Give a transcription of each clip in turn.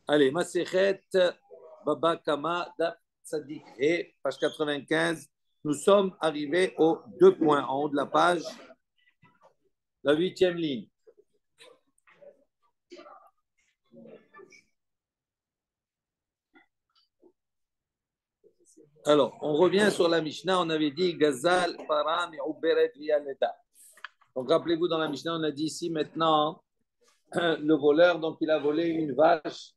Allez, Masechet Baba Kama Daf Tzadik He, page 95. Nous sommes arrivés aux 2 points en haut de la page, la 8e ligne. Alors, on revient sur la Mishnah. On avait dit Gazal, Param et Uberet Vialeda. Donc, rappelez-vous, dans la Mishnah, on a dit ici maintenant le voleur, donc il a volé une vache.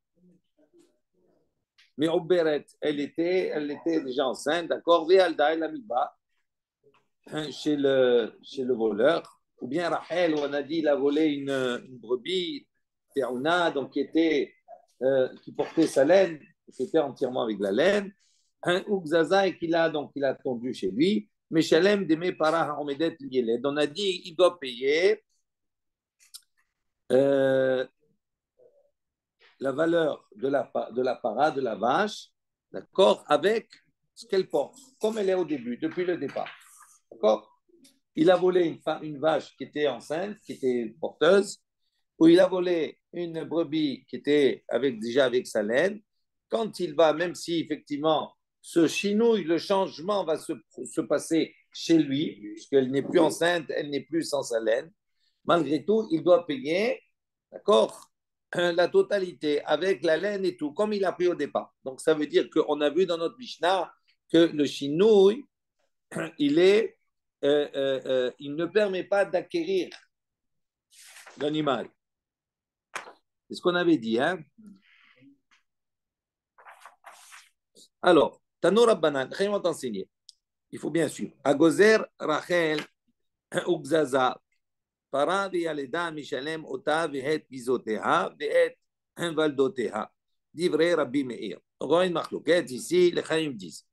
Mais Uberet, elle était déjà enceinte, d'accord? Vialda, elle a mis bas chez le voleur. Ou bien Rachel, on a dit il a volé une brebis, Théouna, donc qui portait sa laine, qui était entièrement avec la laine. Un Ougzaza et qu'il a tondu chez lui. Mais Shalem Deme Para Omedet Yeled. On a dit il doit payer la valeur de la para, de la vache, d'accord, avec ce qu'elle porte, comme elle est au début, depuis le départ. D'accord? Il a volé une vache qui était enceinte, qui était porteuse, ou il a volé une brebis qui était déjà avec sa laine. Quand il va, même si effectivement ce chinouille, le changement va se passer chez lui, puisqu'elle n'est plus enceinte, elle n'est plus sans sa laine, malgré tout, il doit payer, d'accord, la totalité avec la laine et tout, comme il a pris au départ. Donc ça veut dire qu'on a vu dans notre Mishnah que le chinouille, il ne permet pas d'acquérir l'animal. C'est ce qu'on avait dit, hein? Alors, Tano Rabbanan, Chaim va enseigné. Il faut bien suivre. Agozer, Rachel, Ugzaza, Para Vialeda, Mishalem, Ota, Vehet, Gizoteha, Vehet, Valdoteha. Divrei Rabbi Meir. On voit une marloquette ici, les Chaim disent.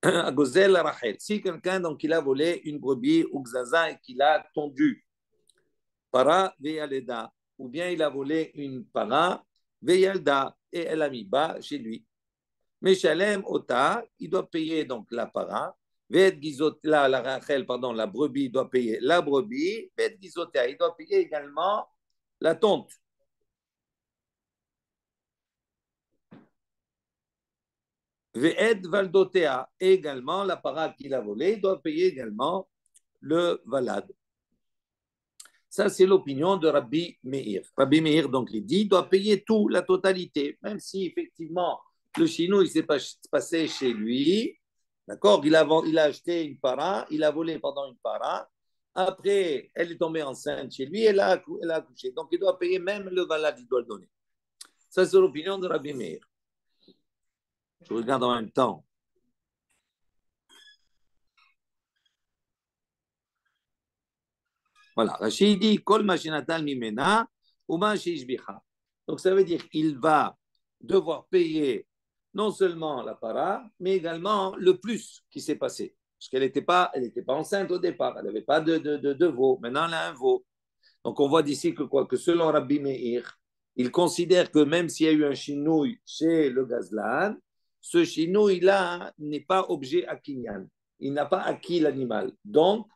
Agozel, Rachel. Si quelqu'un, donc, il a volé une brebis, Ugzaza, et qu'il a tondu, Para Vialeda, ou bien il a volé une para, Veyalda, et elle a mis bas chez lui. Mais Shalem Ota, il doit payer donc la para. La Rachel, pardon, la brebis doit payer la brebis. Ved Gizotea, il doit payer également la tonte. Ved Valdotea, également la para qu'il a volée, il doit payer également le valad. Ça, c'est l'opinion de Rabbi Meir. Rabbi Meir, donc, il dit, doit payer tout, la totalité, même si effectivement le chino, il s'est passé chez lui, d'accord, il a acheté une para, il a volé pendant une para, après, elle est tombée enceinte chez lui, elle a accouché. Donc, il doit payer même le valad, il doit le donner. Ça, c'est l'opinion de Rabbi Meir. Je regarde en même temps. Voilà, Rachid dit, Kol machinatal mimena, uma shishbicha. Donc, ça veut dire qu'il va devoir payer non seulement la para, mais également le plus qui s'est passé. Parce qu'elle n'était pas enceinte au départ, elle n'avait pas de veau. Maintenant, elle a un veau. Donc, on voit d'ici que selon Rabbi Meir, il considère que même s'il y a eu un chinouille chez le gazlan, ce chinouille-là n'est pas objet akinyan. Il n'a pas acquis l'animal. Donc,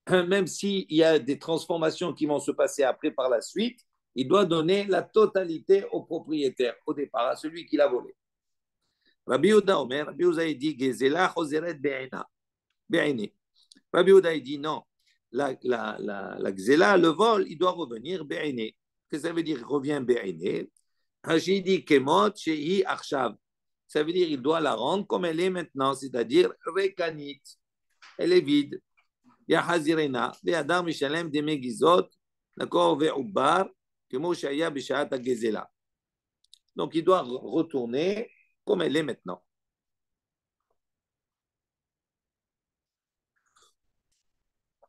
même s'il y a des transformations qui vont se passer après par la suite, il doit donner la totalité au propriétaire, au départ, à celui qui l'a volé. Rabbi Yehuda Omer, Rabbi Yehuda dit Gezela Choseret Be'ena. Rabbi Yehuda dit non, la Gzela, le vol, il doit revenir Be'ene. Qu'est-ce que ça veut dire? Il revient Be'ene. Haji dit Kemot Shehi Arshav. Ça veut dire il doit la rendre comme elle est maintenant, c'est-à-dire Rekanit. Elle est vide. Yahazirena, Ve'adar Mishalem Demegizot, d'accord, Ve'ubar, Kemo Shaya Bishat Gezela. Donc il doit retourner comme elle est maintenant.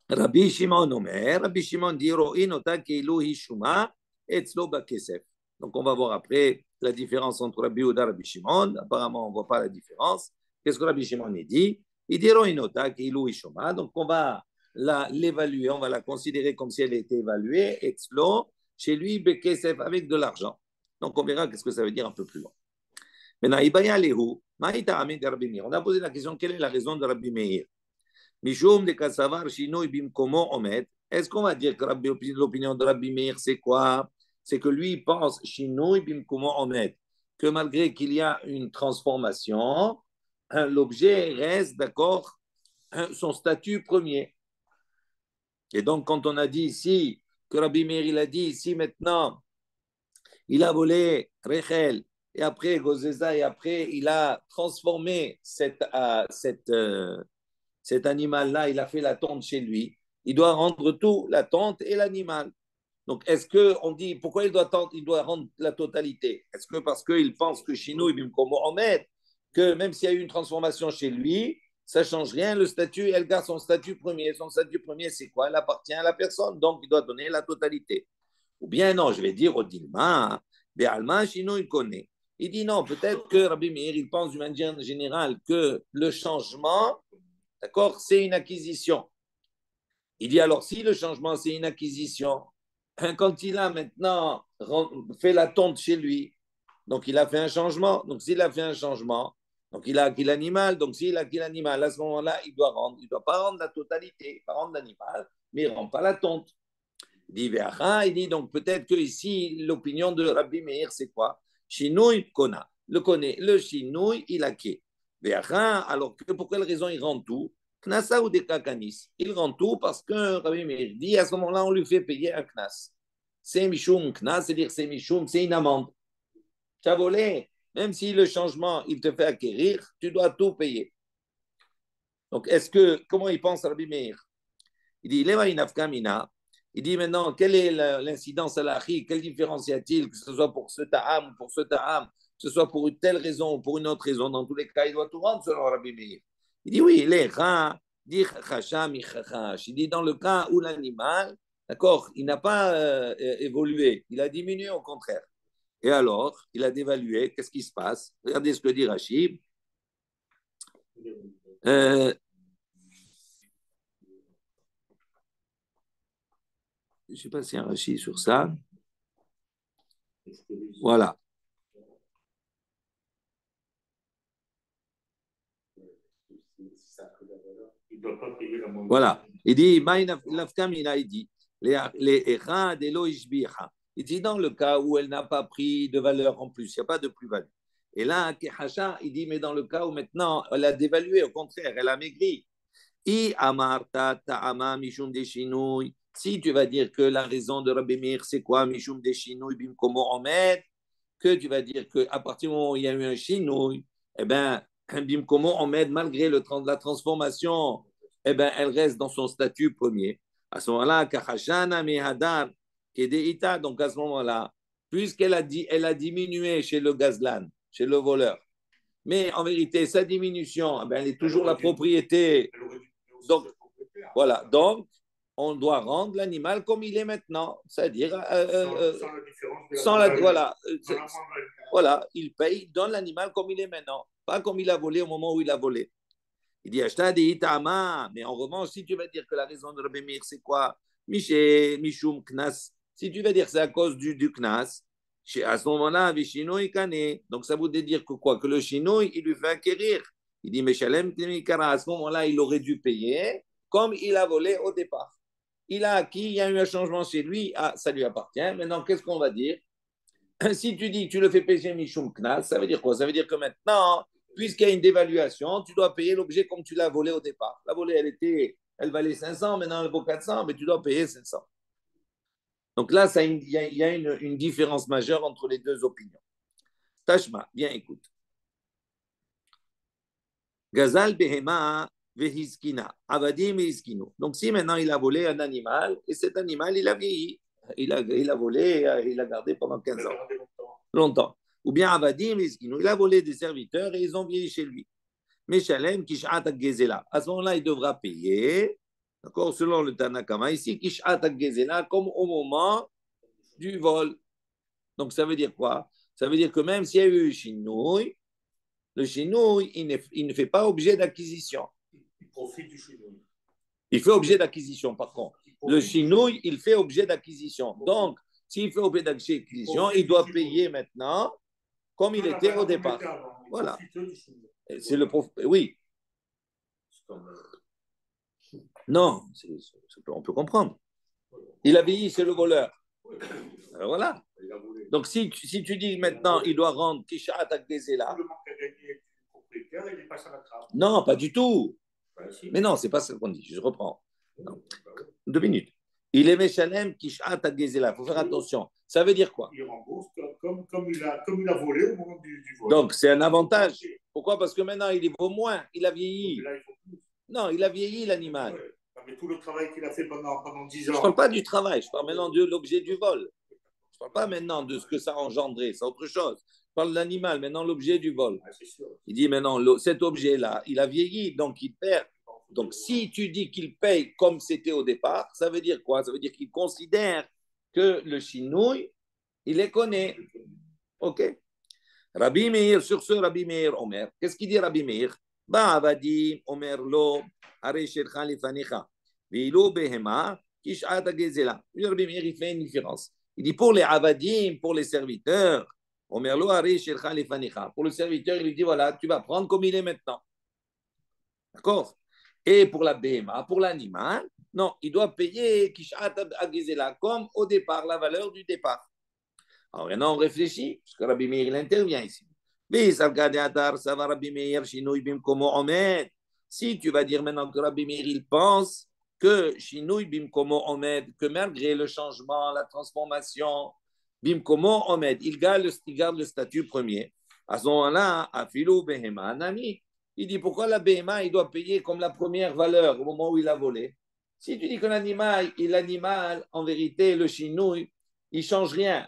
Rabbi Shimon Omer, Rabbi Shimon dit Ro'in ota keilu hishuma etzlo bakesef. Donc on va voir après la différence entre Rabbi Yehuda et Rabbi Shimon. Apparemment on ne voit pas la différence. Qu'est-ce que Rabbi Shimon dit? Il dit Ro'in ota keilu hishuma. Donc on va l'évaluer, on va la considérer comme si elle était évaluée etzlo chez lui bekesef avec de l'argent. Donc on verra qu'est-ce que ça veut dire un peu plus loin. Maintenant, Ibaya Lehu, Maïta Amin de Rabbi Meir. On a posé la question quelle est la raison de Rabbi Meir? Mishum de Kassavar Shinoy Bimkomo Omed. Est-ce qu'on va dire que l'opinion de Rabbi Meir, c'est quoi? c'est que lui il pense Shinui bimkumo omed, que malgré qu'il y a une transformation, l'objet reste d'accord son statut premier. Et donc, quand on a dit ici, que Rabbi Meir il a dit ici maintenant, il a volé Rechel, et après Gozeza, et après il a transformé cet animal-là, il a fait la tente chez lui, il doit rendre tout, la tente et l'animal. Donc, est-ce qu'on dit, pourquoi il doit rendre la totalité? Est-ce que parce qu'il pense que chez nous, il Mohamed, que même s'il y a eu une transformation chez lui, ça ne change rien, le statut, elle garde son statut premier. Son statut premier, c'est quoi? Elle appartient à la personne, donc il doit donner la totalité. Ou bien non, je vais dire au Dilma, Béalma, sinon il connaît. Il dit non, peut-être que Rabbi Meir, il pense d'une manière générale que le changement, d'accord, c'est une acquisition. Il dit alors, si le changement, c'est une acquisition, quand il a maintenant fait la tonte chez lui, donc il a fait un changement. Donc s'il a fait un changement, donc il a acquis l'animal. Donc s'il a acquis l'animal, à ce moment-là, il doit rendre. Il ne doit pas rendre la totalité, il va rendre l'animal, mais il ne rend pas la tonte. Il dit donc peut-être que ici l'opinion de Rabbi Meir, c'est quoi? Shinui Kona. Le connaît. Le Shinui, il a qui? Alors que pour quelle raison il rend tout? Knasa ou des kakanis. Il rend tout parce que Rabbi Meir dit à ce moment-là, on lui fait payer un knas. C'est Mishum Knas, c'est-à-dire c'est Mishum, c'est une amende. Tu as volé, même si le changement, il te fait acquérir, tu dois tout payer. Donc, comment il pense Rabbi Meir? Il dit, Leva inafkamina. Il dit maintenant, quelle est l'incidence à l'achri? Quelle différence y a-t-il, que ce soit pour ce ta'am ou pour ce ta'am, que ce soit pour une telle raison ou pour une autre raison? Dans tous les cas, il doit tout rendre selon Rabbi Meir. Il dit oui, les rats, dit chacham, il dit dans le cas où l'animal, d'accord, il n'a pas évolué, il a diminué au contraire. Et alors, il a dévalué, qu'est-ce qui se passe? Regardez ce que dit Rachid. Je ne sais pas s'il y a un Rachid sur ça. Voilà. Voilà. Il dit, il dit, il dit dans le cas où elle n'a pas pris de valeur en plus, il n'y a pas de plus-value. Et là, il dit, mais dans le cas où maintenant elle a dévalué, au contraire, elle a maigri. Si tu vas dire que la raison de Rabbi Meir, c'est quoi? Mishum de Shinui, Bimkomo Omed, que tu vas dire qu'à partir du moment où il y a eu un Shinui, eh bien, Bimkomo Omed, malgré la transformation, eh ben, elle reste dans son statut premier. À ce moment-là, Kahashana Mehadar, Kedeita, donc à ce moment-là, puisqu'elle elle a diminué chez le gazlan, chez le voleur, mais en vérité, sa diminution, eh ben, elle est toujours la propriété. Donc, voilà. Donc, on doit rendre l'animal comme il est maintenant, c'est-à-dire sans la voilà, voilà, il paye, il donne l'animal comme il est maintenant, pas comme il a volé au moment où il a volé. Il dit Ashta de Itama, mais en revanche, si tu vas dire que la raison de Rabbi Meir, c'est quoi? Mishum Knas. Si tu vas dire que c'est à cause du Knas, à ce moment-là, Vishinoi Kane. Donc ça voudrait dire que quoi? Que le Shinoi, il lui fait acquérir. Il dit Meshalem Kara. À ce moment-là, il aurait dû payer comme il a volé au départ. Il a acquis, il y a eu un changement chez lui, ah, ça lui appartient. Maintenant, qu'est-ce qu'on va dire? Si tu dis que tu le fais payer Mishum Knas, ça veut dire quoi? Ça veut dire que maintenant, puisqu'il y a une dévaluation, tu dois payer l'objet comme tu l'as volé au départ. La volée, elle valait 500, maintenant elle vaut 400, mais tu dois payer 500. Donc là, il y a une différence majeure entre les deux opinions. Tashma, bien écoute. Gazal behema vehiskina, avadim vehiskinu. Donc si maintenant il a volé un animal, et cet animal, il a vieilli, il a volé, il a gardé pendant 15 ans. Longtemps. Ou bien avadim vehiskinu, il a volé des serviteurs et ils ont vieilli chez lui. Meshalem kishat gezela. À ce moment-là, il devra payer, d'accord, selon le Tanakama, ici, kishat gezela, comme au moment du vol. Donc, ça veut dire quoi? Ça veut dire que même s'il y a eu chinouille, le chinouille, il ne fait pas objet d'acquisition. Il profite du chinouille. Il fait objet d'acquisition, par contre. Le chinouille, il fait objet d'acquisition. Donc, s'il fait objet d'acquisition, il doit payer maintenant comme il était au départ. Voilà. C'est le oui. Non, on peut comprendre. Il a vieilli, c'est le voleur. Alors voilà. il a volé. Donc, si tu dis maintenant, il doit rendre Kishat Agdezela. Tout le manque à gagner du propriétaire, il est passé à la trappe. Non, pas du tout. Si. Mais non, c'est pas ce qu'on dit. Je reprends. Bah, 2 minutes. Il est Meshalem Kishat Agdezela. Il faut faire attention. Ça veut dire quoi? Il rembourse comme il a volé au moment du vol. Donc, c'est un avantage. Pourquoi? Parce que maintenant, il vaut moins. Il a vieilli. Là, il faut plus. Non, il a vieilli, l'animal. Ouais. Mais tout le travail qu'il a fait pendant 10 Je ne ans. parle pas du travail. Je parle maintenant de l'objet du vol. Je ne parle pas maintenant de ce que ça a engendré. C'est autre chose. Je parle de l'animal. Maintenant, l'objet du vol. Ah, c'est sûr. Il dit maintenant, cet objet-là, il a vieilli, donc il perd. Donc, si tu dis qu'il paye comme c'était au départ, ça veut dire quoi? Ça veut dire qu'il considère que le chinouille, il les connaît. OK? Rabbi Meir, sur ce, Rabbi Meir, Omer. Qu'est-ce qu'il dit, Rabbi Meir? Ba'avadim, Omer lo, Are Shelcha Lefanicha. Veilo Behema, Kish'at Agezela. Rabbi Meir, il fait une différence. Il dit pour les avadim, pour les serviteurs, Omer lo, Are Shelcha Lefanicha. Pour le serviteur, il lui dit voilà, tu vas prendre comme il est maintenant. D'accord? Et pour la BMA, pour l'animal, non, il doit payer Kishat Agizela comme au départ, la valeur du départ. Alors maintenant, on réfléchit, parce que Rabbi Meir, il intervient ici. Si tu vas dire maintenant que Rabbi Meir, il pense que Shinui Bimkomo Omed, que malgré le changement, la transformation, Bimkomo Omed, il garde le statut premier. À ce moment-là, Afilu Behema Nami. Il dit pourquoi la BMA, il doit payer comme la première valeur au moment où il a volé. Si tu dis que l'animal, en vérité, le chinouille, il ne change rien.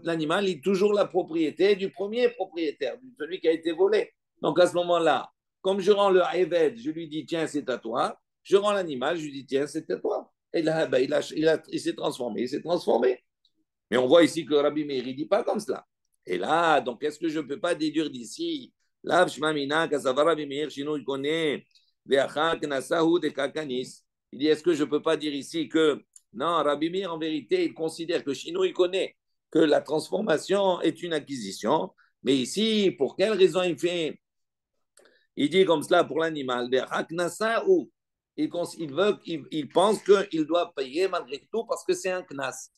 L'animal, il est toujours la propriété du premier propriétaire, de celui qui a été volé. Donc à ce moment-là, comme je rends le Eved, je lui dis tiens, c'est à toi. Je rends l'animal, je lui dis tiens, c'est à toi. Et là, ben, il s'est transformé. Mais on voit ici que Rabbi Meir ne dit pas comme cela. Et là, donc, est-ce que je ne peux pas déduire d'ici il dit, est-ce que je ne peux pas dire ici que non, Rabbi Meir, en vérité, il considère que Shino, il connaît que la transformation est une acquisition, mais ici, pour quelle raison il fait? Il dit comme cela pour l'animal, il pense qu'il doit payer malgré tout parce que c'est un knas.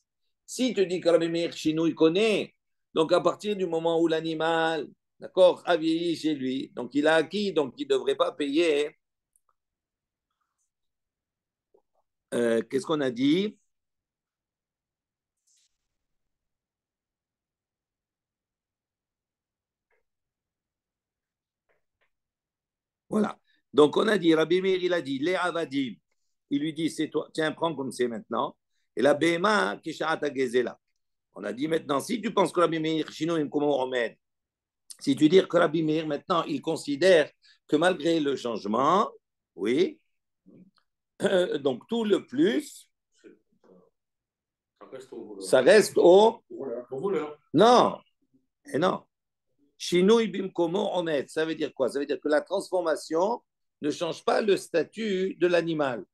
Si tu dis que Rabbi Meir, Shino, il connaît, donc à partir du moment où l'animal, d'accord, a vieilli chez lui, donc il a acquis, donc il ne devrait pas payer. Qu'est-ce qu'on a dit? Voilà. Donc on a dit, Rabbi Meir, il a dit, les avadim, il lui dit, c'est toi, tiens, prends comme c'est maintenant. Et la BMA, Kishaata Gezela. On a dit maintenant, si tu penses que Rabbi Meir, Shino, comment on remet, si tu dis que Rabbi Meir, maintenant, il considère que malgré le changement, oui, donc tout le plus, ça reste au voleur. Non, et non. Shinui bimkomo omet, ça veut dire quoi? Ça veut dire que la transformation ne change pas le statut de l'animal.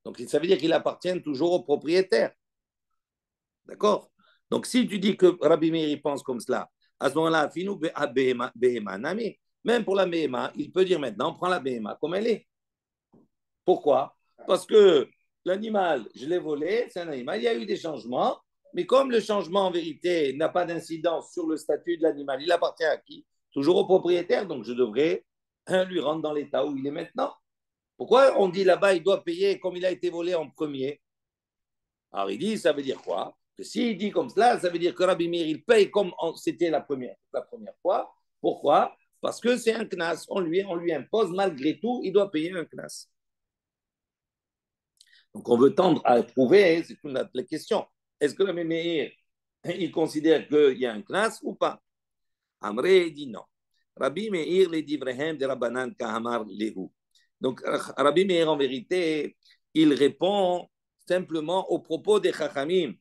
Donc ça veut dire qu'il appartient toujours au propriétaire. D'accord? Donc si tu dis que Rabbi Meir pense comme cela, à ce moment-là, finou behema nami, même pour la behema, il peut dire maintenant, prends la behema comme elle est. Pourquoi? Parce que l'animal, je l'ai volé, c'est un animal, il y a eu des changements, mais comme le changement en vérité n'a pas d'incidence sur le statut de l'animal, il appartient à qui? Toujours au propriétaire, donc je devrais lui rendre dans l'état où il est maintenant. Pourquoi on dit là-bas, il doit payer comme il a été volé en premier? Alors il dit, ça veut dire quoi? Que s'il dit comme cela, ça veut dire que Rabbi Meir, il paye comme c'était la première fois. Pourquoi? Parce que c'est un knas, on lui impose malgré tout, il doit payer un knas. Donc, on veut tendre à prouver, c'est une la question. Est-ce que Rabbi Meir, il considère qu'il y a un classe ou pas? Amré dit non. Rabbi Meir les divrehem de Rabbanan Kahamar Lehu. Donc, Rabbi Meir, en vérité, il répond simplement aux propos des Chachamim.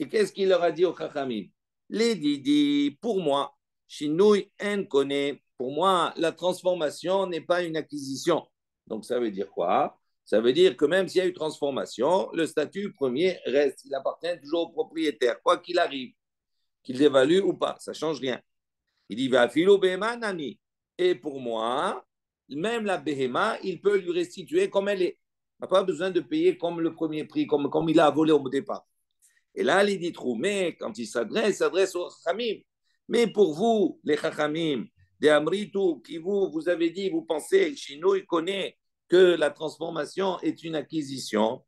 Et qu'est-ce qu'il leur a dit aux Chachamim? Les Didi, pour moi, Shinui en connaît, pour moi, la transformation n'est pas une acquisition. Donc, ça veut dire quoi? Ça veut dire que même s'il y a eu transformation, le statut premier reste, il appartient toujours au propriétaire, quoi qu'il arrive, qu'il évalue ou pas, ça ne change rien. Il dit, va filo behema nami. Et pour moi, même la behema, il peut lui restituer comme elle est. Il n'a pas besoin de payer comme le premier prix, comme il a volé au départ. Et là, il dit mais quand il s'adresse aux Chachamim. Mais pour vous, les Chachamim, des Amritou, qui vous avez dit, vous pensez, Shino, il connaît que la transformation est une acquisition.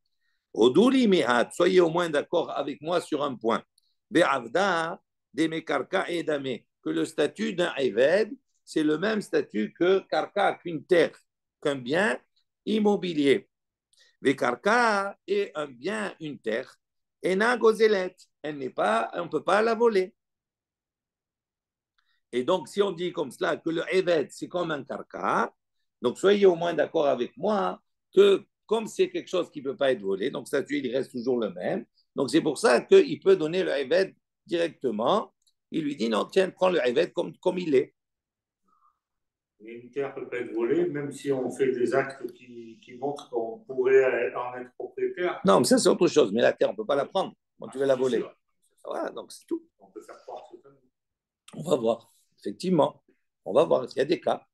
Oduli mihat, soyez au moins d'accord avec moi sur un point. Be'avda, deme karka et dame, que le statut d'un Eved, c'est le même statut que karka, qu'une terre, qu'un bien immobilier. Vekarka est un bien, une terre. Ena gozelet, elle n'est pas, on ne peut pas la voler. Et donc, si on dit comme cela que le Eved, c'est comme un karka, donc soyez au moins d'accord avec moi que comme c'est quelque chose qui ne peut pas être volé, donc statut, il reste toujours le même. Donc, c'est pour ça qu'il peut donner le Eved directement. Il lui dit, non, tiens, prends le Eved comme il est. Et une terre peut pas être volée, même si on fait des actes qui montrent qu'on pourrait en être propriétaire. Non, mais ça, c'est autre chose. Mais la terre, on ne peut pas la prendre. Quand tu veux la voler. Sûr. Voilà, donc c'est tout. On peut faire croire que on va voir. Effectivement, on va voir. Il y a des cas.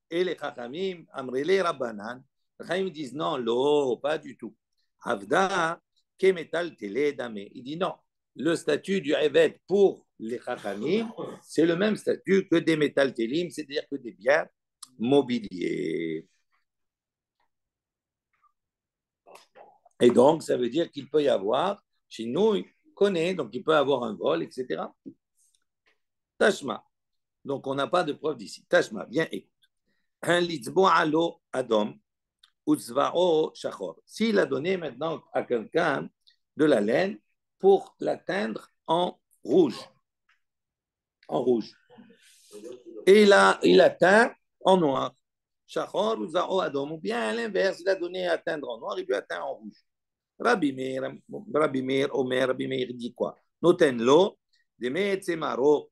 Et les Chachamim, Amrele Rabbanan, les Chachamim disent non, lo, pas du tout. Avda, kemetal tele dame. Il dit non. Le statut du Eved pour les Chachamim, c'est le même statut que des métal telim, c'est-à-dire que des biens mobiliers. Et donc, ça veut dire qu'il peut y avoir, chez nous, il connaît, donc il peut avoir un vol, etc. Tashma. Donc, on n'a pas de preuve d'ici. Tashma, bien écoute. Un litzbo alo adom, utzvao shachor. S'il a donné maintenant à quelqu'un de la laine pour l'atteindre en rouge. En rouge. Et il atteint en noir. Shachor, utzvao adom. Ou bien à l'inverse, il a donné à atteindre en noir, il lui atteint en rouge. Rabbi Meir, Omer, Rabbi Meir dit quoi? Noten lo, de me'etzemaro.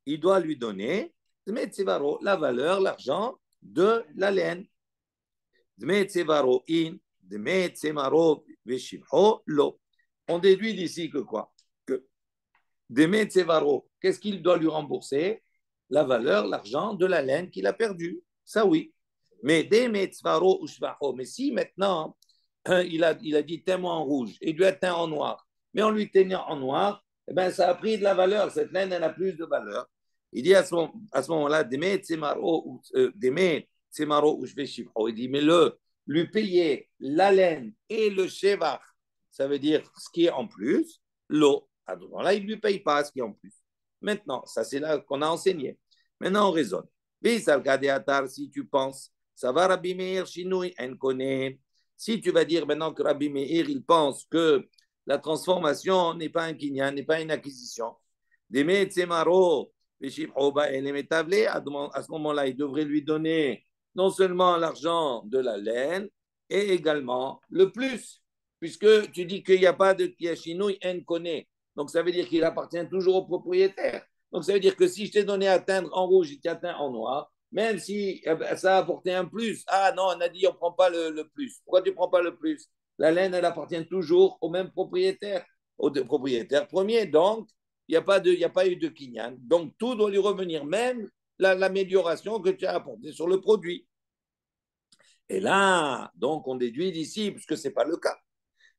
Il doit lui donner la valeur, l'argent de la laine. On déduit d'ici que quoi? Que qu'est-ce qu'il doit lui rembourser? La valeur, l'argent de la laine qu'il a perdu. Ça oui. Mais mais si maintenant il a dit teint en rouge et lui a teint en noir, mais en lui teignant en noir, eh ben, ça a pris de la valeur. Cette laine, elle a plus de valeur. Il dit à ce moment-là, il dit, mais lui payer la laine et le chevar, ça veut dire ce qui est en plus, l'eau. À ce moment-là, il ne lui paye pas ce qui est en plus. Maintenant, ça c'est là qu'on a enseigné. Maintenant, on raisonne. Si tu penses, ça va Rabbi Meir, Shinoui, en connaît. Si tu vas dire maintenant que Rabbi Meir, il pense que la transformation n'est pas un kinyan, n'est pas une acquisition. À ce moment-là, il devrait lui donner non seulement l'argent de la laine, et également le plus, puisque tu dis qu'il n'y a pas de Kiashinouï en connaît. Donc ça veut dire qu'il appartient toujours au propriétaire. Donc ça veut dire que si je t'ai donné à atteindre en rouge et tu atteint en noir, même si ça a apporté un plus, ah non, on a dit on ne prend pas le plus. Pourquoi tu ne prends pas le plus? La laine, elle appartient toujours au même propriétaire, au propriétaire premier. Donc, il n'y a pas eu de kinyan. Donc, tout doit lui revenir, même l'amélioration que tu as apportée sur le produit. Et là, donc, on déduit d'ici, puisque ce n'est pas le cas.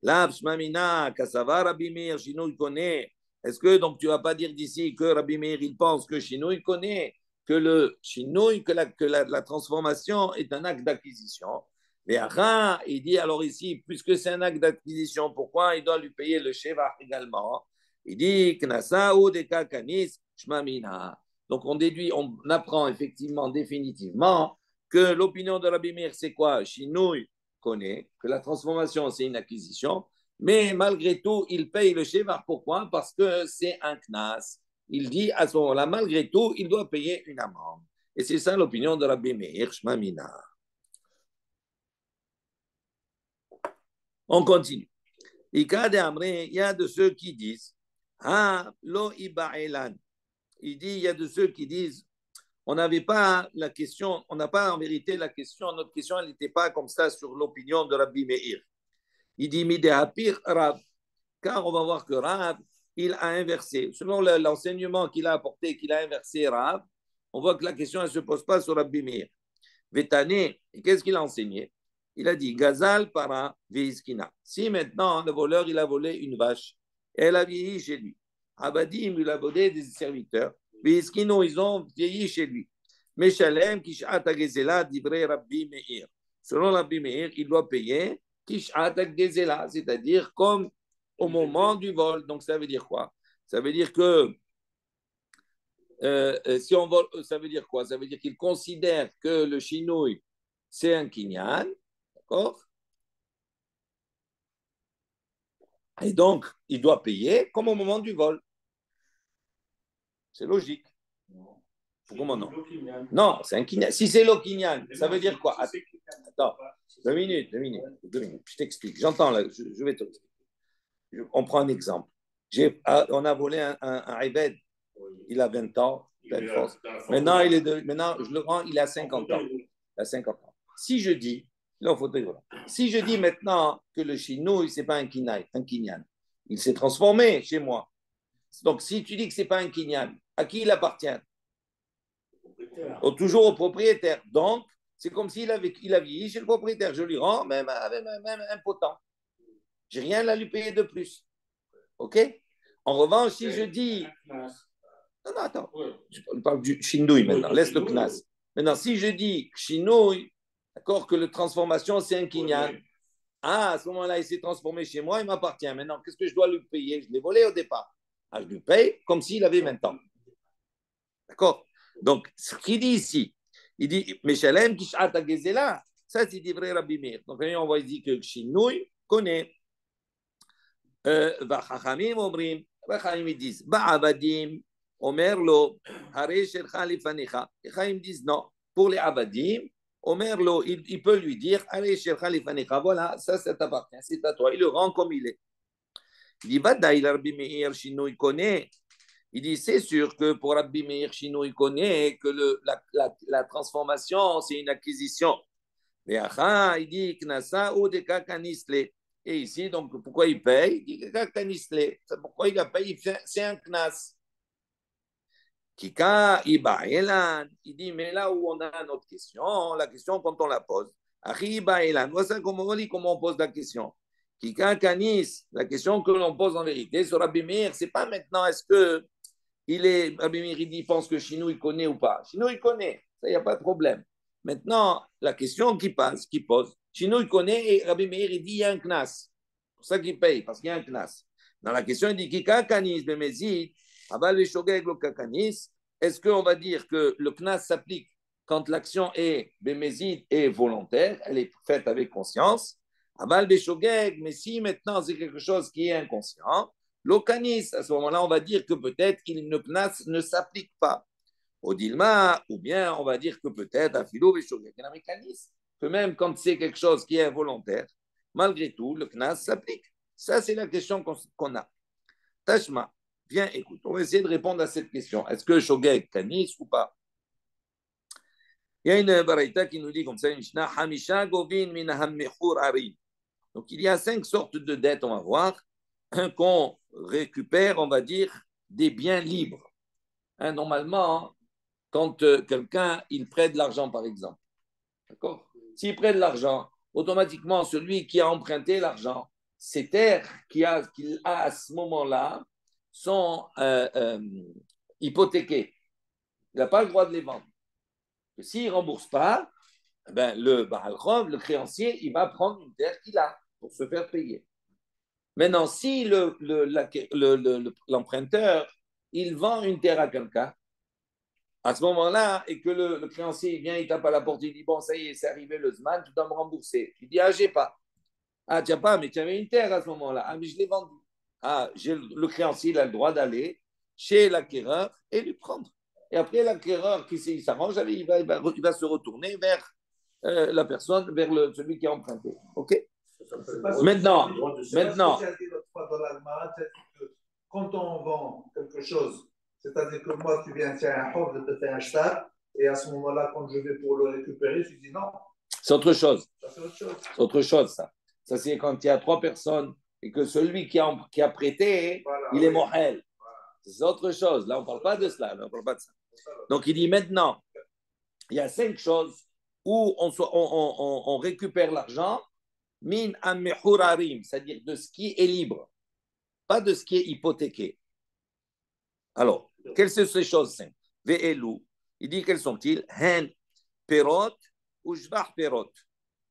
Là, Shmamina, Kassava, Rabbi Meir, Shino, il connaît. Est-ce que donc tu ne vas pas dire d'ici que Rabbi Meir, il pense que Shino, il connaît, que le Shino, que la transformation est un acte d'acquisition? Mais Aha, il dit alors ici, puisque c'est un acte d'acquisition, pourquoi il doit lui payer le Sheva également? Il dit Knasa ou de Kakanis, Shmamina. Donc on déduit, on apprend effectivement, définitivement, que l'opinion de Rabbi Meir, c'est quoi? Shinouï connaît, que la transformation, c'est une acquisition, mais malgré tout, il paye le Shevar. Pourquoi? Parce que c'est un Knas. Il dit à ce moment-là, malgré tout, il doit payer une amende. Et c'est ça l'opinion de Rabbi Meir, Shmamina. On continue. Il y a de ceux qui disent, ah, lo iba'elan. Il dit, il y a de ceux qui disent, on n'avait pas la question, on n'a pas en vérité la question, notre question, elle n'était pas comme ça sur l'opinion de Rabbi Meir. Il dit, midehapir Rav, car on va voir que Rav, il a inversé. Selon l'enseignement qu'il a apporté, qu'il a inversé Rav, on voit que la question, elle ne se pose pas sur Rabbi Meir. Vétané, qu'est-ce qu'il a enseigné? Il a dit Gazal para veiskina. Si maintenant le voleur il a volé une vache, elle a vieilli chez lui. Abadim il a volé des serviteurs. Veiskino ils ont vieilli chez lui. Meshalem kishat agezela divrei Rabbi Meir. Selon Rabbi Meir, il doit payer kishat agezela, c'est-à-dire comme au moment du vol. Donc ça veut dire quoi? Ça veut dire que si on vole, ça veut dire quoi? Ça veut dire qu'il considère que le chinouille c'est un kinyan. D'accord. Et donc, il doit payer comme au moment du vol. C'est logique. Comment non? Non, c'est un kinyan. Si c'est l'okinyan, ça veut dire quoi? Attends, 2 minutes. Je t'explique. J'entends là, je vais t'expliquer. On prend un exemple. On a volé un Ibed. Il a 20 ans. Maintenant, maintenant, je le rends, il a 50 ans. Il a 50 ans. Si je dis, là, si je dis maintenant que le chinouille, ce n'est pas un kinyan, il s'est transformé chez moi. Donc, si tu dis que ce n'est pas un kinyan, à qui il appartient? Toujours au propriétaire. Donc, c'est comme s'il a vieilli chez le propriétaire. Je lui rends même impotent. Je n'ai rien à lui payer de plus. OK? En revanche, si je dis... Non, attends. Je parle du chinouille maintenant. Laisse le knas. Maintenant, si je dis chinouille, d'accord, que la transformation, c'est un kinyan. À ce moment-là, il s'est transformé chez moi, il m'appartient. Maintenant, qu'est-ce que je dois lui payer? Je l'ai volé au départ. Je lui paye comme s'il avait 20 ans. D'accord? Donc, ce qu'il dit ici, il dit, Meshalem, Kishat Agezela, ça c'est vrai Rabbi Meir. Donc, on voit ici que Shinouy connaît. Vachachamim Omrim, Vachachamim disent, Ba'abadim, Omer lo, Hare Shelcha Lifanecha. Vachachamim disent non. Pour les Abadim, Omer lo, il peut lui dire, Hare Shelcha Lifanecha, voilà, ça t'appartient, c'est à toi. Il le rend comme il est. Il dit, Vadaï, Rabbi Meir, Shinouy connaît. Il dit, c'est sûr que pour Rabbi Meir Chino, il connaît que la transformation, c'est une acquisition. Et il dit, Knasa ou de Kakanisle. Et ici, donc, pourquoi il paye? Il dit, Kakanisle. Pourquoi il a payé? C'est un Knas. Kika, Iba, Elan. Il dit, mais là où on a notre question, la question quand on la pose, Iba, Elan. Voici comment on pose la question. Kika, Kanis. La question que l'on pose en vérité sur Rabbi Meir, c'est pas maintenant, est-ce que Rabbi Meir, il pense que Chinou, il connaît ou pas. Chinou, il connaît. Ça, il n'y a pas de problème. Maintenant, la question qui pose, Chinou, il connaît et Rabbi Meir, il dit, il y a un knas. C'est pour ça qu'il paye, parce qu'il y a un knas. Dans la question, il dit, Kika kanis, bemezid, abal veshogeg lo kakanis. Est-ce qu'on va dire que le knas s'applique quand l'action est bemezid et volontaire, elle est faite avec conscience? Abal veshogeg, mais si maintenant c'est quelque chose qui est inconscient, l'okanis, à ce moment-là, on va dire que peut-être qu'il ne s'applique pas au dilma, ou bien on va dire que peut-être à philo que même quand c'est quelque chose qui est involontaire, malgré tout, le knas s'applique. Ça, c'est la question qu'on a. Tashma, viens, écoute, on va essayer de répondre à cette question. Est-ce que shogeg kanis ou pas? Il y a une baraita qui nous dit comme ça, Hamisha govin min hammechur arim. Donc, il y a 5 sortes de dettes, on va voir, qu'on récupère, on va dire, des biens libres. Normalement, quand quelqu'un, il prête de l'argent, par exemple, d'accord? S'il prête de l'argent, automatiquement, celui qui a emprunté l'argent, ces terres qu'il a à ce moment-là sont hypothéquées. Il n'a pas le droit de les vendre. S'il ne rembourse pas, ben, le créancier, il va prendre une terre qu'il a pour se faire payer. Maintenant, si l'emprunteur, il vend une terre à quelqu'un, à ce moment-là, et que le créancier vient, il tape à la porte, il dit, bon, ça y est, c'est arrivé le Zman, tu dois me rembourser. Il dit, ah, j'ai pas. Ah, tu n'as pas, mais tu avais une terre à ce moment-là. Ah, mais je l'ai vendue. Ah, le créancier, il a le droit d'aller chez l'acquéreur et lui prendre. Et après, l'acquéreur, qui s'arrange, il va se retourner vers la personne, vers celui qui a emprunté. OK? Maintenant, quand on vend quelque chose, c'est-à-dire que moi, tu viens faire un prof de te faire un shtar, et à ce moment-là, quand je vais pour le récupérer, tu dis non. C'est autre chose. C'est autre chose, ça. Ça, c'est quand il y a 3 personnes et que celui qui a prêté, voilà, il est mohel. Voilà. C'est autre chose. Là, on ne parle pas de cela. On parle pas de ça. Donc, il dit maintenant, il y a 5 choses où on récupère l'argent, min amehurarim, c'est-à-dire de ce qui est libre, pas de ce qui est hypothéqué. Alors, quelles sont ces choses simples? Ve'elu, il dit quels sont-ils? Hen perot ou shvach perot.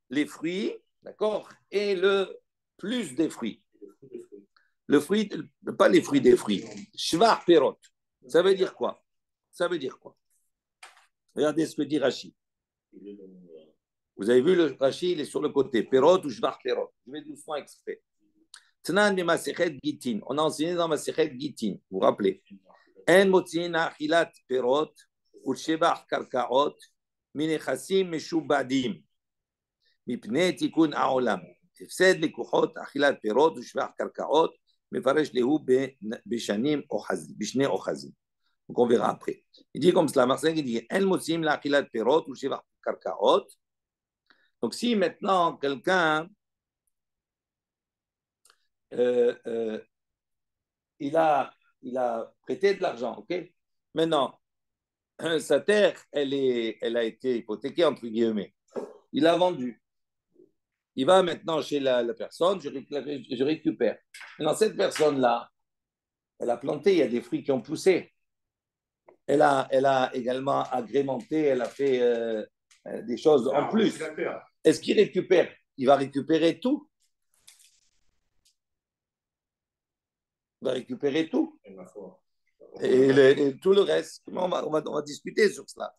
Les fruits, d'accord, et le plus des fruits. Le fruit, pas les fruits des fruits. Shvach perot. Ça veut dire quoi? Ça veut dire quoi? Regardez ce que dit Rashi. Vous avez vu le Rashi, il est sur le côté. Perot ou shvach perot. Je vais doucement exprès. Tnan de Masechet Gitin. On a enseigné dans Masechet Gitin. Vous vous rappelez? En motzin achilat perot ou shvach karkaot minechassim meshubadim. מפני תיקון העולם. הפסד לקוחות, אכילת פירות ושבח קרקעות, מפרש להו בשני אוחזים. Donc on verra après. Il dit comme cela, Marseille, il dit, אין מוצאים לאכילת פירות ושבח קרקעות. Donc si maintenant quelqu'un, il a prêté de l'argent, ok? Maintenant, sa terre, elle a été hypothéquée, entre guillemets. Il a vendu. Il va maintenant chez la personne, je récupère. Maintenant, cette personne-là, elle a planté, il y a des fruits qui ont poussé. Elle a également agrémenté, elle a fait des choses en plus. Est-ce qu'il récupère? Il va récupérer tout. Il va récupérer tout. Et tout le reste. On va discuter sur cela.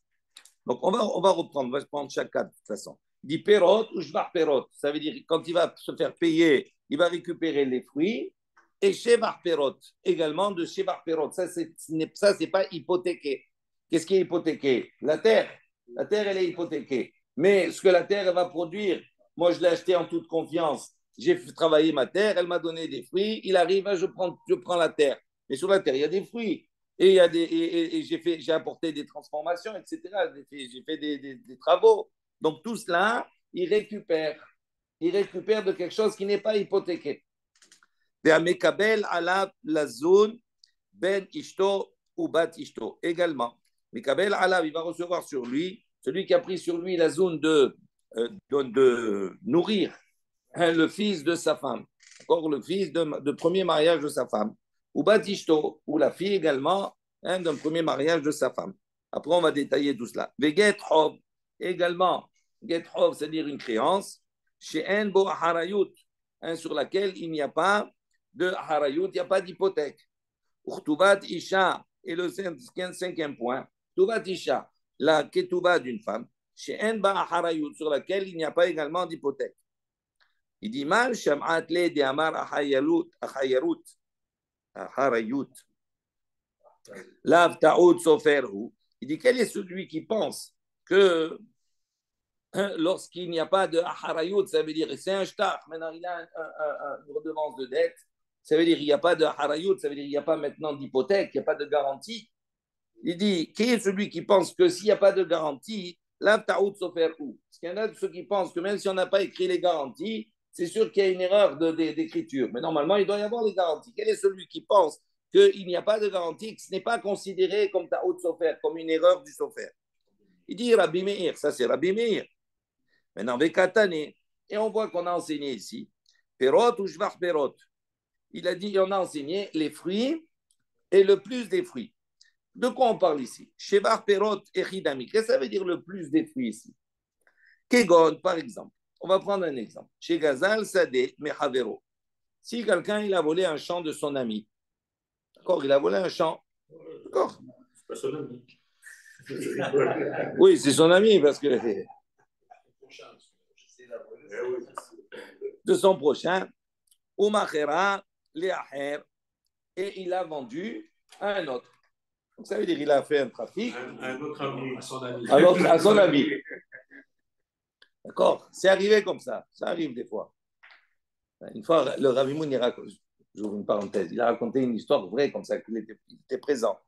Donc, on va reprendre. On va prendre chaque cas de toute façon. Dit perot ou shvar perot. Ça veut dire quand il va se faire payer, il va récupérer les fruits. Et shevar perot, également de shevar perot. Ça, c'est pas hypothéqué. Qu'est-ce qui est hypothéqué? La terre. La terre, elle est hypothéquée. Mais ce que la terre elle va produire, moi, je l'ai acheté en toute confiance. J'ai travaillé ma terre, elle m'a donné des fruits. Il arrive, je prends la terre. Mais sur la terre, il y a des fruits. Et, j'ai apporté des transformations, etc. J'ai fait des travaux. Donc tout cela, il récupère. Il récupère de quelque chose qui n'est pas hypothéqué. Ve'amekabel alav lazun ben ishto ou bat ishto. Également, Mekabel alav, il va recevoir sur lui, celui qui a pris sur lui la zone de nourrir le fils de sa femme. Encore le fils de premier mariage de sa femme. Ou bat ishto, ou la fille également d'un premier mariage de sa femme. Après, on va détailler tout cela. Veget hov, également, get hov, c'est-à-dire une créance, chez un bo harayut, sur laquelle il n'y a pas de harayut, il n'y a pas d'hypothèque. Urtubat isha, et le cinquième point, tubat isha, la ketouba d'une femme, chez un ba harayut, sur laquelle il n'y a pas également d'hypothèque. Il dit mal, sham'at le de amar ahayarut, Lav ta'ud soferhu. Il dit quel est celui qui pense que lorsqu'il n'y a pas de harayut, ça veut dire c'est un shtar, maintenant il a une redevance de dette, ça veut dire il n'y a pas de harayut, ça veut dire il n'y a pas maintenant d'hypothèque, il n'y a pas de garantie. Il dit qui est celui qui pense que s'il n'y a pas de garantie, lav ta'ud soferhu. Parce qu'il y en a de ceux qui pensent que même si on n'a pas écrit les garanties, c'est sûr qu'il y a une erreur d'écriture, mais normalement il doit y avoir les garanties. Quel est celui qui pense qu'il n'y a pas de garantie, que ce n'est pas considéré comme ta'ud sofer, comme une erreur du sofer? Il dit Rabbi Meir, ça c'est Rabbi Meir. Maintenant, Vekatane, et on voit qu'on a enseigné ici, Perot ou Shvar Perot. Il a dit, on a enseigné les fruits et le plus des fruits. De quoi on parle ici? Shvar Perot et Chidami. Qu'est-ce que ça veut dire le plus des fruits ici? Kegon, par exemple. On va prendre un exemple. Chez Gazal Sadeh Mehavero. Si quelqu'un il a volé un champ de son ami, d'accord, il a volé un champ, d'accord. C'est pas son ami. Oui, c'est son ami parce que de son prochain, Umachera Leaher, et il a vendu à un autre. Donc ça veut dire qu'il a fait un trafic Un autre ami. À son ami. à son ami. D'accord? C'est arrivé comme ça arrive des fois. Une fois, le Rav Imoun, j'ouvre une parenthèse, il a raconté une histoire vraie comme ça, qu'il était présent.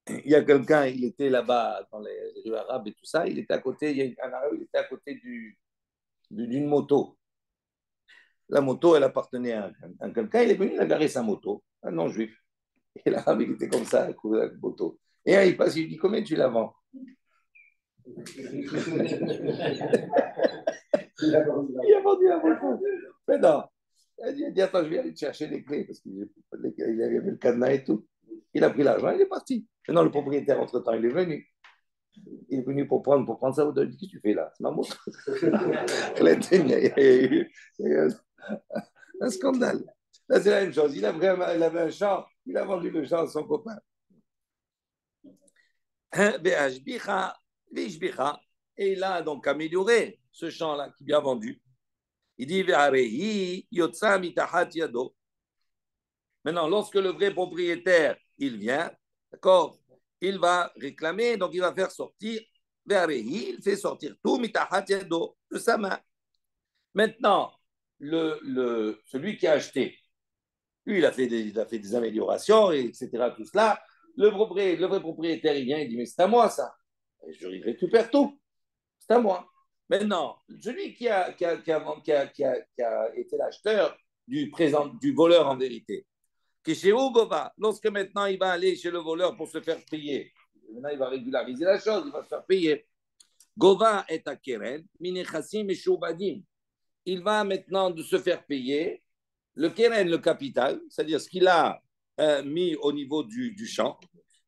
Il y a quelqu'un, il était là-bas dans les rues arabes et tout ça, il était à côté, il y a un arabe, il était à côté d'une moto. La moto, elle appartenait à quelqu'un, il est venu, il a garé sa moto, un non-juif. Et l'arabe, il était comme ça, à la moto. Et là, il passe, il dit, combien tu la vends? Il a vendu la voiture. Mais non. Il a dit, attends, je vais aller te chercher les clés, parce qu'il avait le cadenas et tout. Il a pris l'argent, il est parti. Maintenant, le propriétaire, entre-temps, il est venu. Il est venu pour prendre sa voiture. Il dit, qu'est-ce que tu fais là? C'est ma moto. Il y a eu un scandale. Là, c'est la même chose. Il avait un champ, il a vendu le champ à son copain. Et il a donc amélioré ce champ-là qu'il lui a vendu. Il dit, maintenant, lorsque le vrai propriétaire, il vient, d'accord, il va réclamer, donc il va faire sortir, il fait sortir tout de sa main. Maintenant, celui qui a acheté, lui, il a fait des améliorations, etc., tout cela. Le vrai propriétaire, il vient, il dit, mais c'est à moi ça. Et je récupère tout. C'est à moi. Maintenant, celui qui a été l'acheteur du voleur en vérité, lorsque maintenant il va aller chez le voleur pour se faire payer, maintenant il va régulariser la chose, il va se faire payer. Gova est à Keren, Minechassim et Shoubadim. Il va maintenant de se faire payer le Keren, le capital, c'est-à-dire ce qu'il a mis au niveau du champ,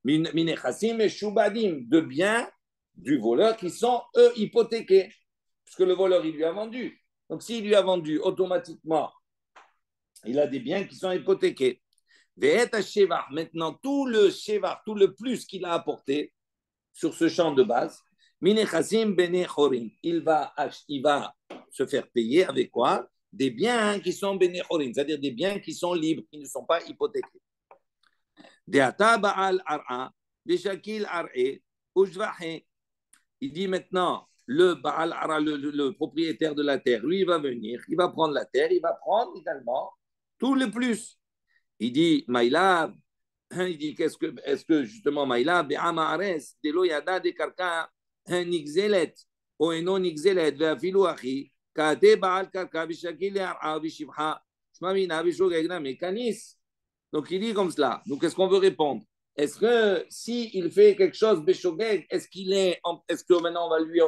Minechassim et Shoubadim, de biens du voleur qui sont, eux, hypothéqués, puisque le voleur, il lui a vendu. Donc, s'il lui a vendu, automatiquement, il a des biens qui sont hypothéqués. Maintenant, tout le plus qu'il a apporté sur ce champ de base, il va se faire payer avec quoi? Des biens qui sont bénéchorim, c'est-à-dire des biens qui sont libres, qui ne sont pas hypothéqués. Il dit maintenant, le propriétaire de la terre, lui, il va venir, il va prendre la terre, il va prendre également tout le plus. Il dit, Maïlab, il dit, est-ce que justement, Maïlab, Be'amares, Delo Yada de Karka, Nixelet, ou Eno Nixelet, Ve'afilu Achi, Kate Baal Karka, Bishakil Ar'a, Bishibha, Shmamina, Bishogegna, Mekanis. Donc il dit comme cela. Donc qu'est-ce qu'on veut répondre? Est-ce que s'il fait quelque chose, Beshogeg, est-ce que maintenant on va lui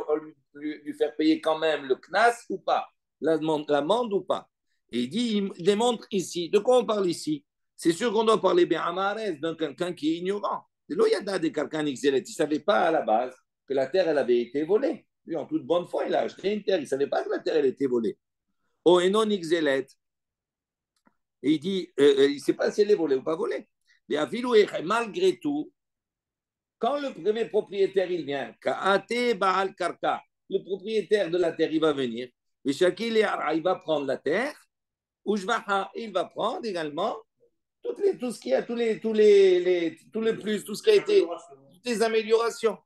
faire payer quand même le knas ou pas? L'amende ou pas? Et il démontre ici. De quoi on parle ici? C'est sûr qu'on doit parler bien Amares d'un quelqu'un qui est ignorant. Il ne savait pas à la base que la terre elle avait été volée. Lui, en toute bonne foi, il a acheté une terre. Il ne savait pas que la terre elle était volée. Oh, et non, Nixelet. Et il dit, il ne sait pas si elle est volée ou pas volée. Mais malgré tout, quand le premier propriétaire il vient, le propriétaire de la terre il va venir, il va prendre la terre, il va prendre également tout ce qui a, tout le plus, tout ce qui a été, toutes les améliorations.